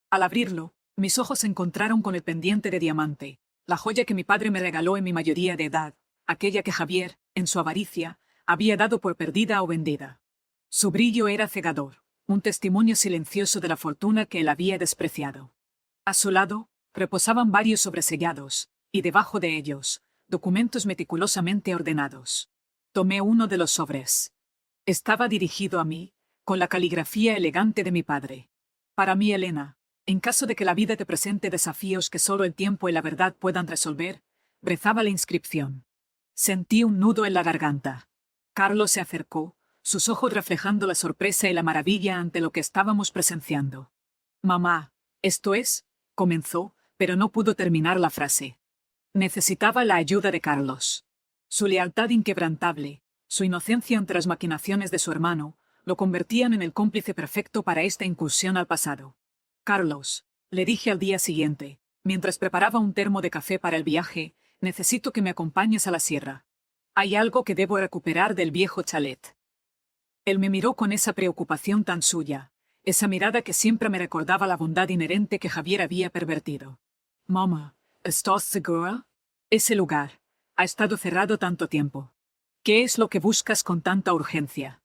Al abrirlo, mis ojos se encontraron con el pendiente de diamante, la joya que mi padre me regaló en mi mayoría de edad, aquella que Javier, en su avaricia, había dado por perdida o vendida. Su brillo era cegador, un testimonio silencioso de la fortuna que él había despreciado. A su lado, reposaban varios sobresellados, y debajo de ellos, documentos meticulosamente ordenados. Tomé uno de los sobres. Estaba dirigido a mí, con la caligrafía elegante de mi padre. Para mí, Elena, en caso de que la vida te presente desafíos que solo el tiempo y la verdad puedan resolver, brezaba la inscripción. Sentí un nudo en la garganta. Carlos se acercó, sus ojos reflejando la sorpresa y la maravilla ante lo que estábamos presenciando. Mamá, ¿esto es? Comenzó, pero no pudo terminar la frase. Necesitaba la ayuda de Carlos. Su lealtad inquebrantable, su inocencia ante las maquinaciones de su hermano, lo convertían en el cómplice perfecto para esta incursión al pasado. Carlos, le dije al día siguiente, mientras preparaba un termo de café para el viaje, necesito que me acompañes a la sierra. Hay algo que debo recuperar del viejo chalet. Él me miró con esa preocupación tan suya, esa mirada que siempre me recordaba la bondad inherente que Javier había pervertido. Mamá, ¿estás segura? Ese lugar ha estado cerrado tanto tiempo. ¿Qué es lo que buscas con tanta urgencia?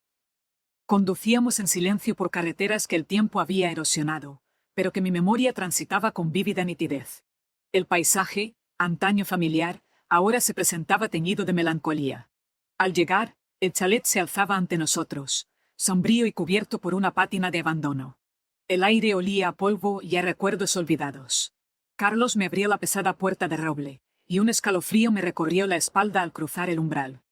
Conducíamos en silencio por carreteras que el tiempo había erosionado, pero que mi memoria transitaba con vívida nitidez. El paisaje, antaño familiar, ahora se presentaba teñido de melancolía. Al llegar, el chalet se alzaba ante nosotros, sombrío y cubierto por una pátina de abandono. El aire olía a polvo y a recuerdos olvidados. Carlos me abrió la pesada puerta de roble, y un escalofrío me recorrió la espalda al cruzar el umbral.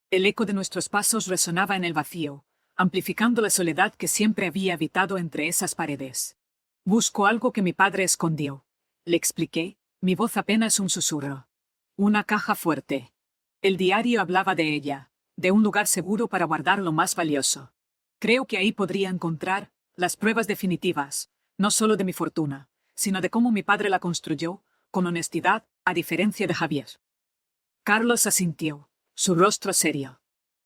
El eco de nuestros pasos resonaba en el vacío, amplificando la soledad que siempre había habitado entre esas paredes. Busco algo que mi padre escondió. Le expliqué, mi voz apenas un susurro. Una caja fuerte. El diario hablaba de ella, de un lugar seguro para guardar lo más valioso. Creo que ahí podría encontrar las pruebas definitivas, no solo de mi fortuna, sino de cómo mi padre la construyó, con honestidad, a diferencia de Javier. Carlos asintió, su rostro serio.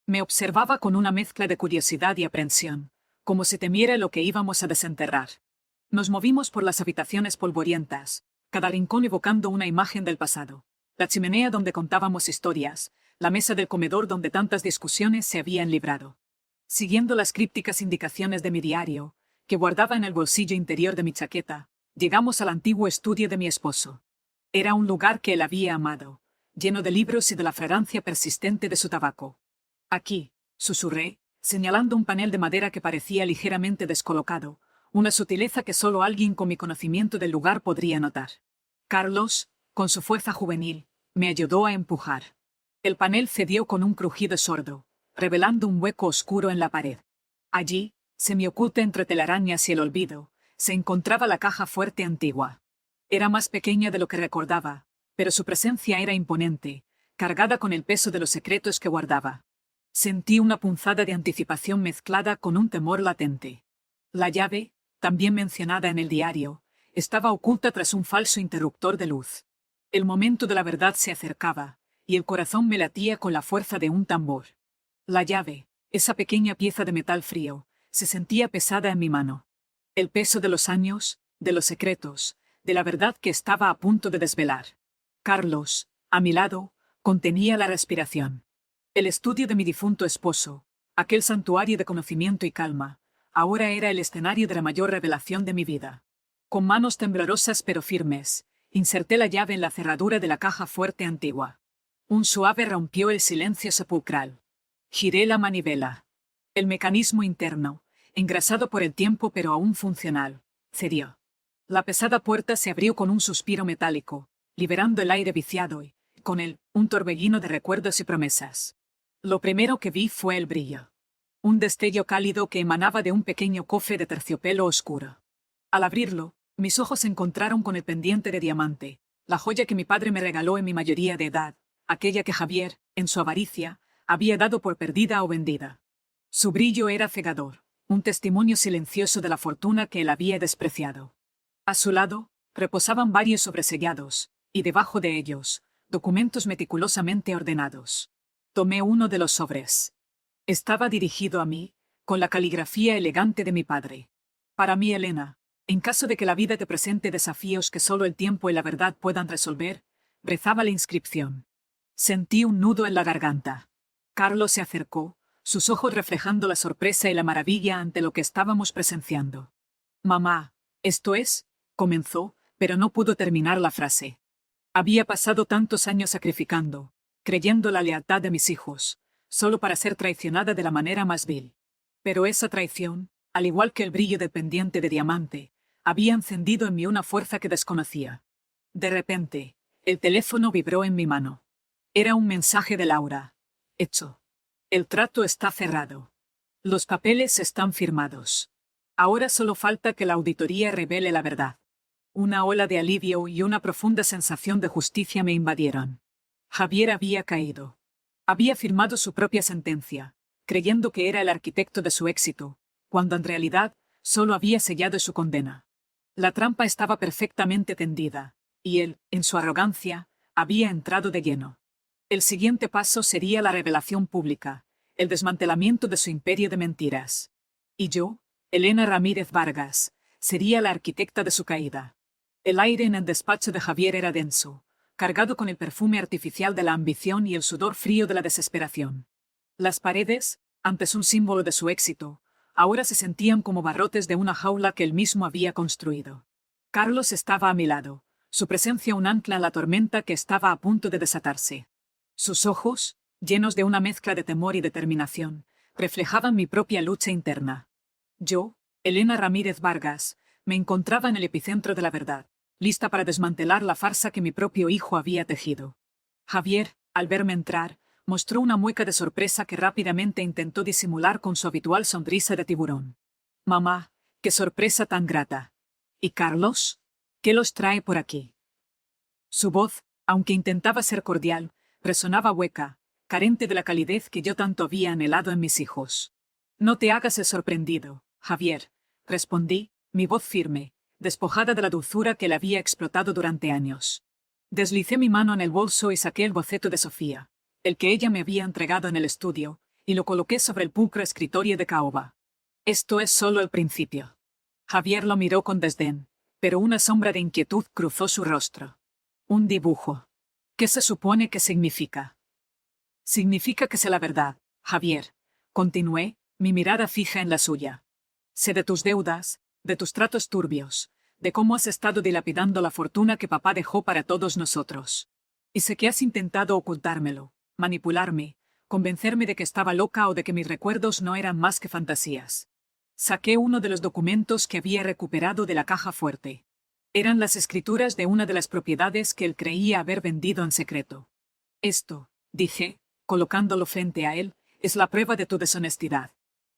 Me observaba con una mezcla de curiosidad y aprensión, como si temiera lo que íbamos a desenterrar. Nos movimos por las habitaciones polvorientas, cada rincón evocando una imagen del pasado. La chimenea donde contábamos historias, la mesa del comedor donde tantas discusiones se habían librado. Siguiendo las crípticas indicaciones de mi diario, que guardaba en el bolsillo interior de mi chaqueta, llegamos al antiguo estudio de mi esposo. Era un lugar que él había amado, lleno de libros y de la fragancia persistente de su tabaco. Aquí, susurré, señalando un panel de madera que parecía ligeramente descolocado, una sutileza que solo alguien con mi conocimiento del lugar podría notar. Carlos, con su fuerza juvenil, me ayudó a empujar. El panel cedió con un crujido sordo, revelando un hueco oscuro en la pared. Allí, semioculta entre telarañas y el olvido, se encontraba la caja fuerte antigua. Era más pequeña de lo que recordaba, pero su presencia era imponente, cargada con el peso de los secretos que guardaba. Sentí una punzada de anticipación mezclada con un temor latente. La llave, también mencionada en el diario, estaba oculta tras un falso interruptor de luz. El momento de la verdad se acercaba, y el corazón me latía con la fuerza de un tambor. La llave, esa pequeña pieza de metal frío, se sentía pesada en mi mano. El peso de los años, de los secretos, de la verdad que estaba a punto de desvelar. Carlos, a mi lado, contenía la respiración. El estudio de mi difunto esposo, aquel santuario de conocimiento y calma, ahora era el escenario de la mayor revelación de mi vida. Con manos temblorosas pero firmes, inserté la llave en la cerradura de la caja fuerte antigua. Un suave rompió el silencio sepulcral. Giré la manivela. El mecanismo interno, engrasado por el tiempo pero aún funcional, cedió. La pesada puerta se abrió con un suspiro metálico, liberando el aire viciado y, con él, un torbellino de recuerdos y promesas. Lo primero que vi fue el brillo. Un destello cálido que emanaba de un pequeño cofre de terciopelo oscuro. Al abrirlo, mis ojos se encontraron con el pendiente de diamante, la joya que mi padre me regaló en mi mayoría de edad, aquella que Javier, en su avaricia, había dado por perdida o vendida. Su brillo era cegador, un testimonio silencioso de la fortuna que él había despreciado. A su lado, reposaban varios sobresellados, y debajo de ellos, documentos meticulosamente ordenados. Tomé uno de los sobres. Estaba dirigido a mí, con la caligrafía elegante de mi padre. Para mí, Elena, en caso de que la vida te presente desafíos que solo el tiempo y la verdad puedan resolver, rezaba la inscripción. Sentí un nudo en la garganta. Carlos se acercó, sus ojos reflejando la sorpresa y la maravilla ante lo que estábamos presenciando. «Mamá, ¿esto es?», comenzó, pero no pudo terminar la frase. Había pasado tantos años sacrificando, creyendo la lealtad de mis hijos, solo para ser traicionada de la manera más vil. Pero esa traición, al igual que el brillo del pendiente de diamante, había encendido en mí una fuerza que desconocía. De repente, el teléfono vibró en mi mano. Era un mensaje de Laura. Hecho. El trato está cerrado. Los papeles están firmados. Ahora solo falta que la auditoría revele la verdad. Una ola de alivio y una profunda sensación de justicia me invadieron. Javier había caído. Había firmado su propia sentencia, creyendo que era el arquitecto de su éxito, cuando en realidad solo había sellado su condena. La trampa estaba perfectamente tendida, y él, en su arrogancia, había entrado de lleno. El siguiente paso sería la revelación pública, el desmantelamiento de su imperio de mentiras. Y yo, Elena Ramírez Vargas, sería la arquitecta de su caída. El aire en el despacho de Javier era denso, cargado con el perfume artificial de la ambición y el sudor frío de la desesperación. Las paredes, antes un símbolo de su éxito, ahora se sentían como barrotes de una jaula que él mismo había construido. Carlos estaba a mi lado, su presencia un ancla en la tormenta que estaba a punto de desatarse. Sus ojos, llenos de una mezcla de temor y determinación, reflejaban mi propia lucha interna. Yo, Elena Ramírez Vargas, me encontraba en el epicentro de la verdad, lista para desmantelar la farsa que mi propio hijo había tejido. Javier, al verme entrar, mostró una mueca de sorpresa que rápidamente intentó disimular con su habitual sonrisa de tiburón. «Mamá, qué sorpresa tan grata. ¿Y Carlos? ¿Qué los trae por aquí?». Su voz, aunque intentaba ser cordial, resonaba hueca, carente de la calidez que yo tanto había anhelado en mis hijos. «No te hagas el sorprendido, Javier», respondí, mi voz firme, despojada de la dulzura que le había explotado durante años. Deslicé mi mano en el bolso y saqué el boceto de Sofía, el que ella me había entregado en el estudio, y lo coloqué sobre el pulcro escritorio de caoba. «Esto es solo el principio». Javier lo miró con desdén, pero una sombra de inquietud cruzó su rostro. «Un dibujo. ¿Qué se supone que significa?». «Significa que sé la verdad, Javier», continué, mi mirada fija en la suya. «Sé de tus deudas, de tus tratos turbios, de cómo has estado dilapidando la fortuna que papá dejó para todos nosotros. Y sé que has intentado ocultármelo, manipularme, convencerme de que estaba loca o de que mis recuerdos no eran más que fantasías». Saqué uno de los documentos que había recuperado de la caja fuerte. Eran las escrituras de una de las propiedades que él creía haber vendido en secreto. «Esto», dije, colocándolo frente a él, «es la prueba de tu deshonestidad.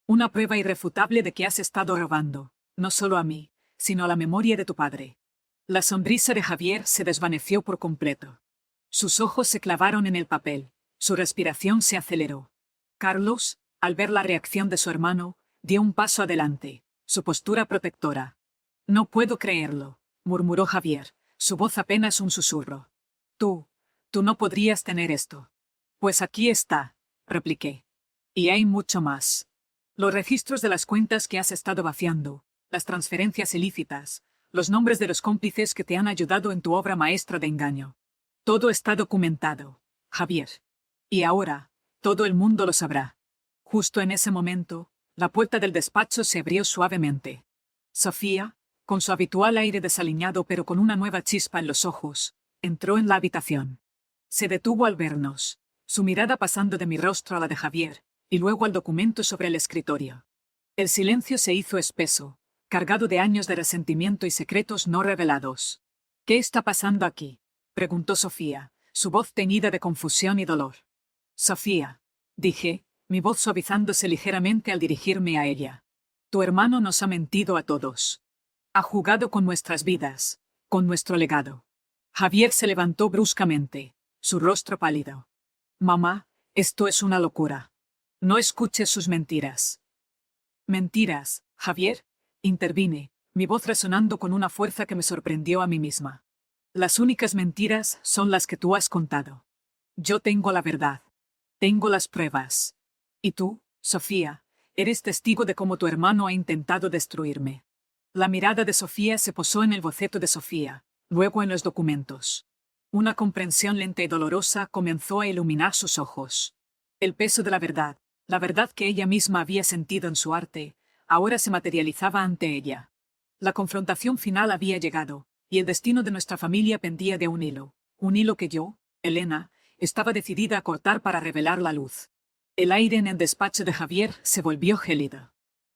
Una prueba irrefutable de que has estado robando, no solo a mí, sino a la memoria de tu padre». La sonrisa de Javier se desvaneció por completo. Sus ojos se clavaron en el papel, su respiración se aceleró. Carlos, al ver la reacción de su hermano, dio un paso adelante, su postura protectora. «No puedo creerlo», murmuró Javier, su voz apenas un susurro. Tú no podrías tener esto». «Pues aquí está», repliqué. «Y hay mucho más. Los registros de las cuentas que has estado vaciando, las transferencias ilícitas, los nombres de los cómplices que te han ayudado en tu obra maestra de engaño. Todo está documentado, Javier. Y ahora, todo el mundo lo sabrá». Justo en ese momento, la puerta del despacho se abrió suavemente. «Sofía», Con su habitual aire desaliñado pero con una nueva chispa en los ojos, entró en la habitación. Se detuvo al vernos, su mirada pasando de mi rostro a la de Javier, y luego al documento sobre el escritorio. El silencio se hizo espeso, cargado de años de resentimiento y secretos no revelados. ¿Qué está pasando aquí?, preguntó Sofía, su voz teñida de confusión y dolor. Sofía, dije, mi voz suavizándose ligeramente al dirigirme a ella. Tu hermano nos ha mentido a todos. Ha jugado con nuestras vidas, con nuestro legado. Javier se levantó bruscamente, su rostro pálido. Mamá, esto es una locura. No escuches sus mentiras. Mentiras, Javier, intervine, mi voz resonando con una fuerza que me sorprendió a mí misma. Las únicas mentiras son las que tú has contado. Yo tengo la verdad. Tengo las pruebas. Y tú, Sofía, eres testigo de cómo tu hermano ha intentado destruirme. La mirada de Sofía se posó en el boceto de Sofía, luego en los documentos. Una comprensión lenta y dolorosa comenzó a iluminar sus ojos. El peso de la verdad que ella misma había sentido en su arte, ahora se materializaba ante ella. La confrontación final había llegado, y el destino de nuestra familia pendía de un hilo que yo, Elena, estaba decidida a cortar para revelar la luz. El aire en el despacho de Javier se volvió gélido.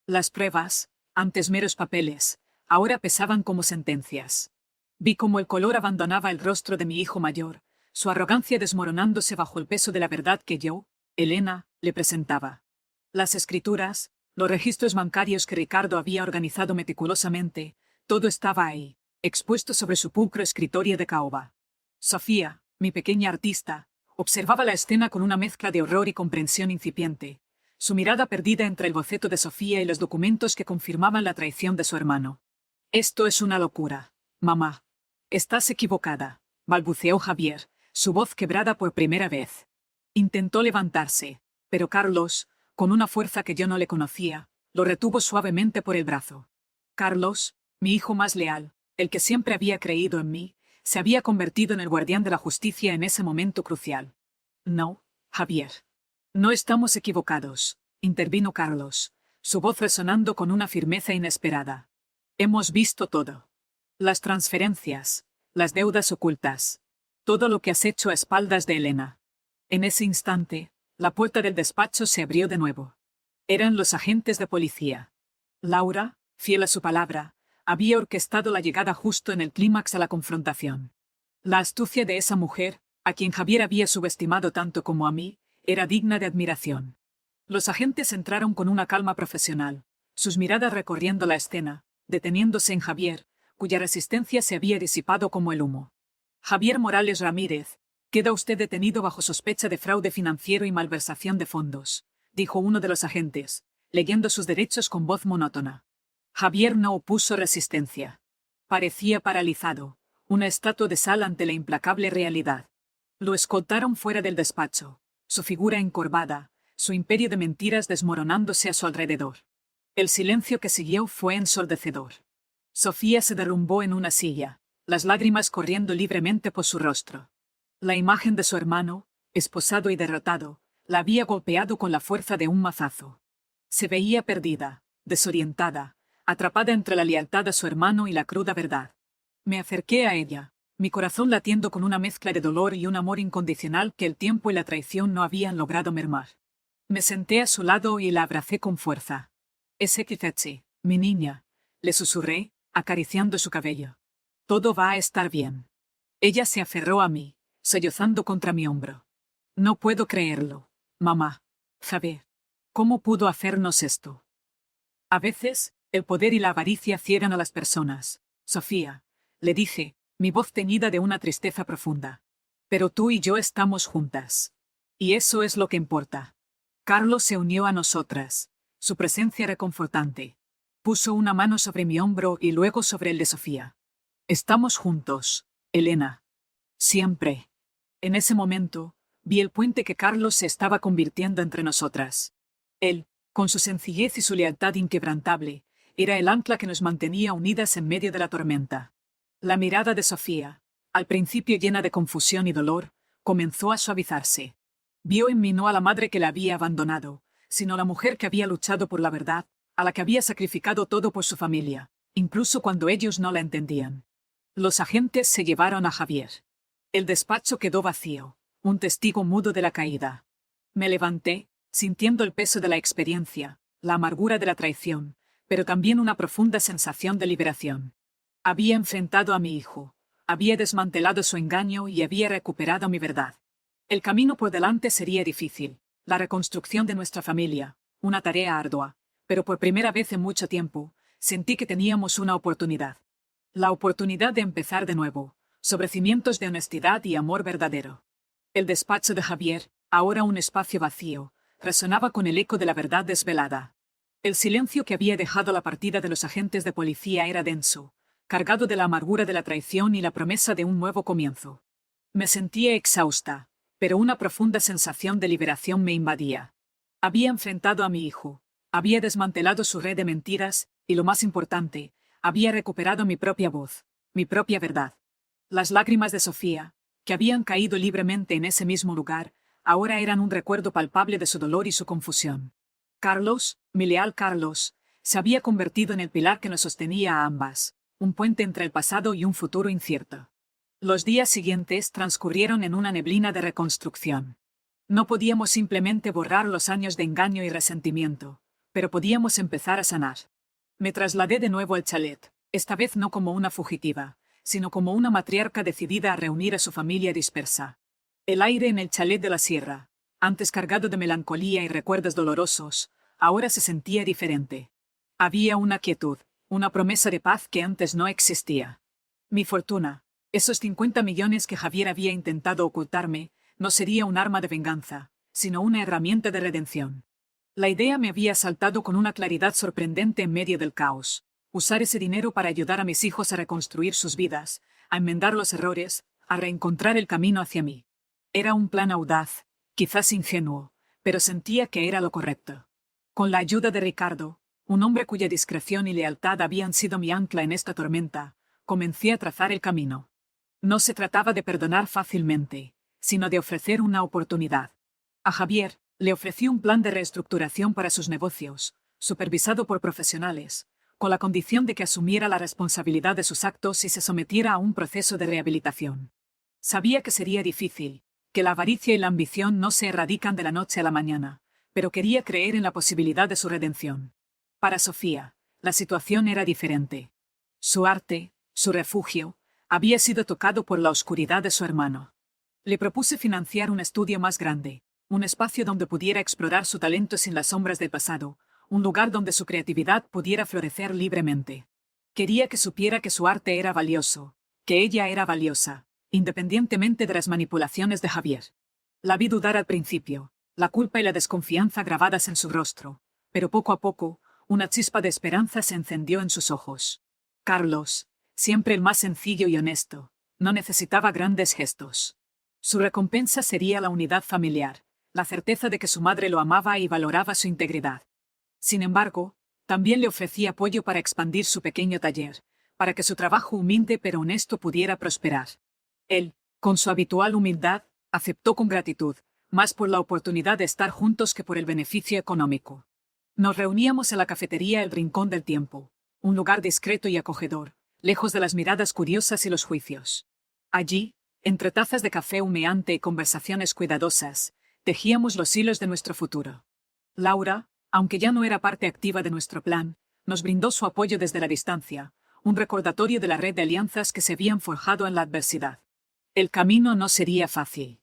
Las pruebas, antes meros papeles, ahora pesaban como sentencias. Vi cómo el color abandonaba el rostro de mi hijo mayor, su arrogancia desmoronándose bajo el peso de la verdad que yo, Elena, le presentaba. Las escrituras, los registros bancarios que Ricardo había organizado meticulosamente, todo estaba ahí, expuesto sobre su pulcro escritorio de caoba. Sofía, mi pequeña artista, observaba la escena con una mezcla de horror y comprensión incipiente, su mirada perdida entre el boceto de Sofía y los documentos que confirmaban la traición de su hermano. Esto es una locura, mamá. Estás equivocada, balbuceó Javier, su voz quebrada por primera vez. Intentó levantarse, pero Carlos, con una fuerza que yo no le conocía, lo retuvo suavemente por el brazo. Carlos, mi hijo más leal, el que siempre había creído en mí, se había convertido en el guardián de la justicia en ese momento crucial. No, Javier. No estamos equivocados, intervino Carlos, su voz resonando con una firmeza inesperada. Hemos visto todo. Las transferencias, las deudas ocultas, todo lo que has hecho a espaldas de Elena. En ese instante, la puerta del despacho se abrió de nuevo. Eran los agentes de policía. Laura, fiel a su palabra, había orquestado la llegada justo en el clímax a la confrontación. La astucia de esa mujer, a quien Javier había subestimado tanto como a mí, era digna de admiración. Los agentes entraron con una calma profesional, sus miradas recorriendo la escena, deteniéndose en Javier, cuya resistencia se había disipado como el humo. Javier Morales Ramírez, queda usted detenido bajo sospecha de fraude financiero y malversación de fondos, dijo uno de los agentes, leyendo sus derechos con voz monótona. Javier no opuso resistencia. Parecía paralizado, una estatua de sal ante la implacable realidad. Lo escoltaron fuera del despacho, su figura encorvada, su imperio de mentiras desmoronándose a su alrededor. El silencio que siguió fue ensordecedor. Sofía se derrumbó en una silla, las lágrimas corriendo libremente por su rostro. La imagen de su hermano, esposado y derrotado, la había golpeado con la fuerza de un mazazo. Se veía perdida, desorientada, atrapada entre la lealtad a su hermano y la cruda verdad. Me acerqué a ella, mi corazón latiendo con una mezcla de dolor y un amor incondicional que el tiempo y la traición no habían logrado mermar. Me senté a su lado y la abracé con fuerza. Ezequiel, mi niña, le susurré, acariciando su cabello. Todo va a estar bien. Ella se aferró a mí, sollozando contra mi hombro. No puedo creerlo, mamá. Javier, ¿cómo pudo hacernos esto? A veces, el poder y la avaricia ciegan a las personas. Sofía, le dije, mi voz teñida de una tristeza profunda. Pero tú y yo estamos juntas. Y eso es lo que importa. Carlos se unió a nosotras. Su presencia reconfortante. Puso una mano sobre mi hombro y luego sobre el de Sofía. Estamos juntos, Elena. Siempre. En ese momento, vi el puente que Carlos se estaba convirtiendo entre nosotras. Él, con su sencillez y su lealtad inquebrantable, era el ancla que nos mantenía unidas en medio de la tormenta. La mirada de Sofía, al principio llena de confusión y dolor, comenzó a suavizarse. Vio en mí no a la madre que la había abandonado, sino a la mujer que había luchado por la verdad, a la que había sacrificado todo por su familia, incluso cuando ellos no la entendían. Los agentes se llevaron a Javier. El despacho quedó vacío, un testigo mudo de la caída. Me levanté, sintiendo el peso de la experiencia, la amargura de la traición, pero también una profunda sensación de liberación. Había enfrentado a mi hijo, había desmantelado su engaño y había recuperado mi verdad. El camino por delante sería difícil, la reconstrucción de nuestra familia, una tarea ardua, pero por primera vez en mucho tiempo, sentí que teníamos una oportunidad. La oportunidad de empezar de nuevo, sobre cimientos de honestidad y amor verdadero. El despacho de Javier, ahora un espacio vacío, resonaba con el eco de la verdad desvelada. El silencio que había dejado la partida de los agentes de policía era denso, cargado de la amargura de la traición y la promesa de un nuevo comienzo. Me sentía exhausta, pero una profunda sensación de liberación me invadía. Había enfrentado a mi hijo, había desmantelado su red de mentiras y, lo más importante, había recuperado mi propia voz, mi propia verdad. Las lágrimas de Sofía, que habían caído libremente en ese mismo lugar, ahora eran un recuerdo palpable de su dolor y su confusión. Carlos, mi leal Carlos, se había convertido en el pilar que nos sostenía a ambas, un puente entre el pasado y un futuro incierto. Los días siguientes transcurrieron en una neblina de reconstrucción. No podíamos simplemente borrar los años de engaño y resentimiento, pero podíamos empezar a sanar. Me trasladé de nuevo al chalet, esta vez no como una fugitiva, sino como una matriarca decidida a reunir a su familia dispersa. El aire en el chalet de la sierra, antes cargado de melancolía y recuerdos dolorosos, ahora se sentía diferente. Había una quietud, una promesa de paz que antes no existía. Mi fortuna, esos 50 millones que Javier había intentado ocultarme, no sería un arma de venganza, sino una herramienta de redención. La idea me había saltado con una claridad sorprendente en medio del caos. Usar ese dinero para ayudar a mis hijos a reconstruir sus vidas, a enmendar los errores, a reencontrar el camino hacia mí. Era un plan audaz, quizás ingenuo, pero sentía que era lo correcto. Con la ayuda de Ricardo, un hombre cuya discreción y lealtad habían sido mi ancla en esta tormenta, comencé a trazar el camino. No se trataba de perdonar fácilmente, sino de ofrecer una oportunidad. A Javier le ofrecí un plan de reestructuración para sus negocios, supervisado por profesionales, con la condición de que asumiera la responsabilidad de sus actos y se sometiera a un proceso de rehabilitación. Sabía que sería difícil, que la avaricia y la ambición no se erradican de la noche a la mañana, pero quería creer en la posibilidad de su redención. Para Sofía, la situación era diferente. Su arte, su refugio, había sido tocado por la oscuridad de su hermano. Le propuse financiar un estudio más grande, un espacio donde pudiera explorar su talento sin las sombras del pasado, un lugar donde su creatividad pudiera florecer libremente. Quería que supiera que su arte era valioso, que ella era valiosa, independientemente de las manipulaciones de Javier. La vi dudar al principio, la culpa y la desconfianza grabadas en su rostro, pero poco a poco, una chispa de esperanza se encendió en sus ojos. Carlos, siempre el más sencillo y honesto, no necesitaba grandes gestos. Su recompensa sería la unidad familiar, la certeza de que su madre lo amaba y valoraba su integridad. Sin embargo, también le ofrecí apoyo para expandir su pequeño taller, para que su trabajo humilde pero honesto pudiera prosperar. Él, con su habitual humildad, aceptó con gratitud, más por la oportunidad de estar juntos que por el beneficio económico. Nos reuníamos en la cafetería El Rincón del Tiempo, un lugar discreto y acogedor, lejos de las miradas curiosas y los juicios. Allí, entre tazas de café humeante y conversaciones cuidadosas, tejíamos los hilos de nuestro futuro. Laura, aunque ya no era parte activa de nuestro plan, nos brindó su apoyo desde la distancia, un recordatorio de la red de alianzas que se habían forjado en la adversidad. El camino no sería fácil.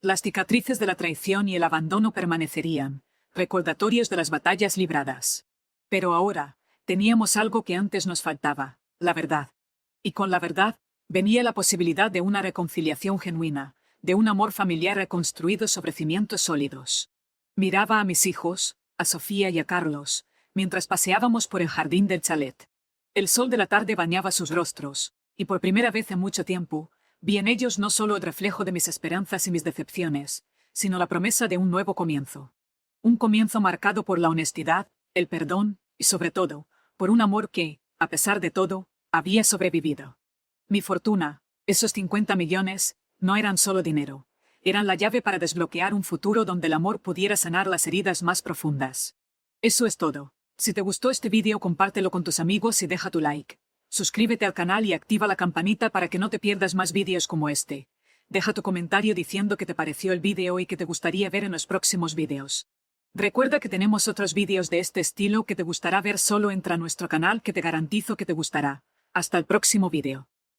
Las cicatrices de la traición y el abandono permanecerían, recordatorios de las batallas libradas. Pero ahora, teníamos algo que antes nos faltaba, la verdad. Y con la verdad, venía la posibilidad de una reconciliación genuina, de un amor familiar reconstruido sobre cimientos sólidos. Miraba a mis hijos, a Sofía y a Carlos, mientras paseábamos por el jardín del chalet. El sol de la tarde bañaba sus rostros, y por primera vez en mucho tiempo, vi en ellos no solo el reflejo de mis esperanzas y mis decepciones, sino la promesa de un nuevo comienzo. Un comienzo marcado por la honestidad, el perdón, y sobre todo, por un amor que, a pesar de todo, había sobrevivido. Mi fortuna, esos 50 millones, no eran solo dinero, eran la llave para desbloquear un futuro donde el amor pudiera sanar las heridas más profundas. Eso es todo, Si te gustó este vídeo, compártelo con tus amigos y deja tu like. Suscríbete al canal y activa la campanita para que no te pierdas más vídeos como este. Deja tu comentario diciendo qué te pareció el vídeo y qué te gustaría ver en los próximos vídeos. Recuerda que tenemos otros vídeos de este estilo que te gustará ver, solo entra a nuestro canal que te garantizo que te gustará. Hasta el próximo vídeo.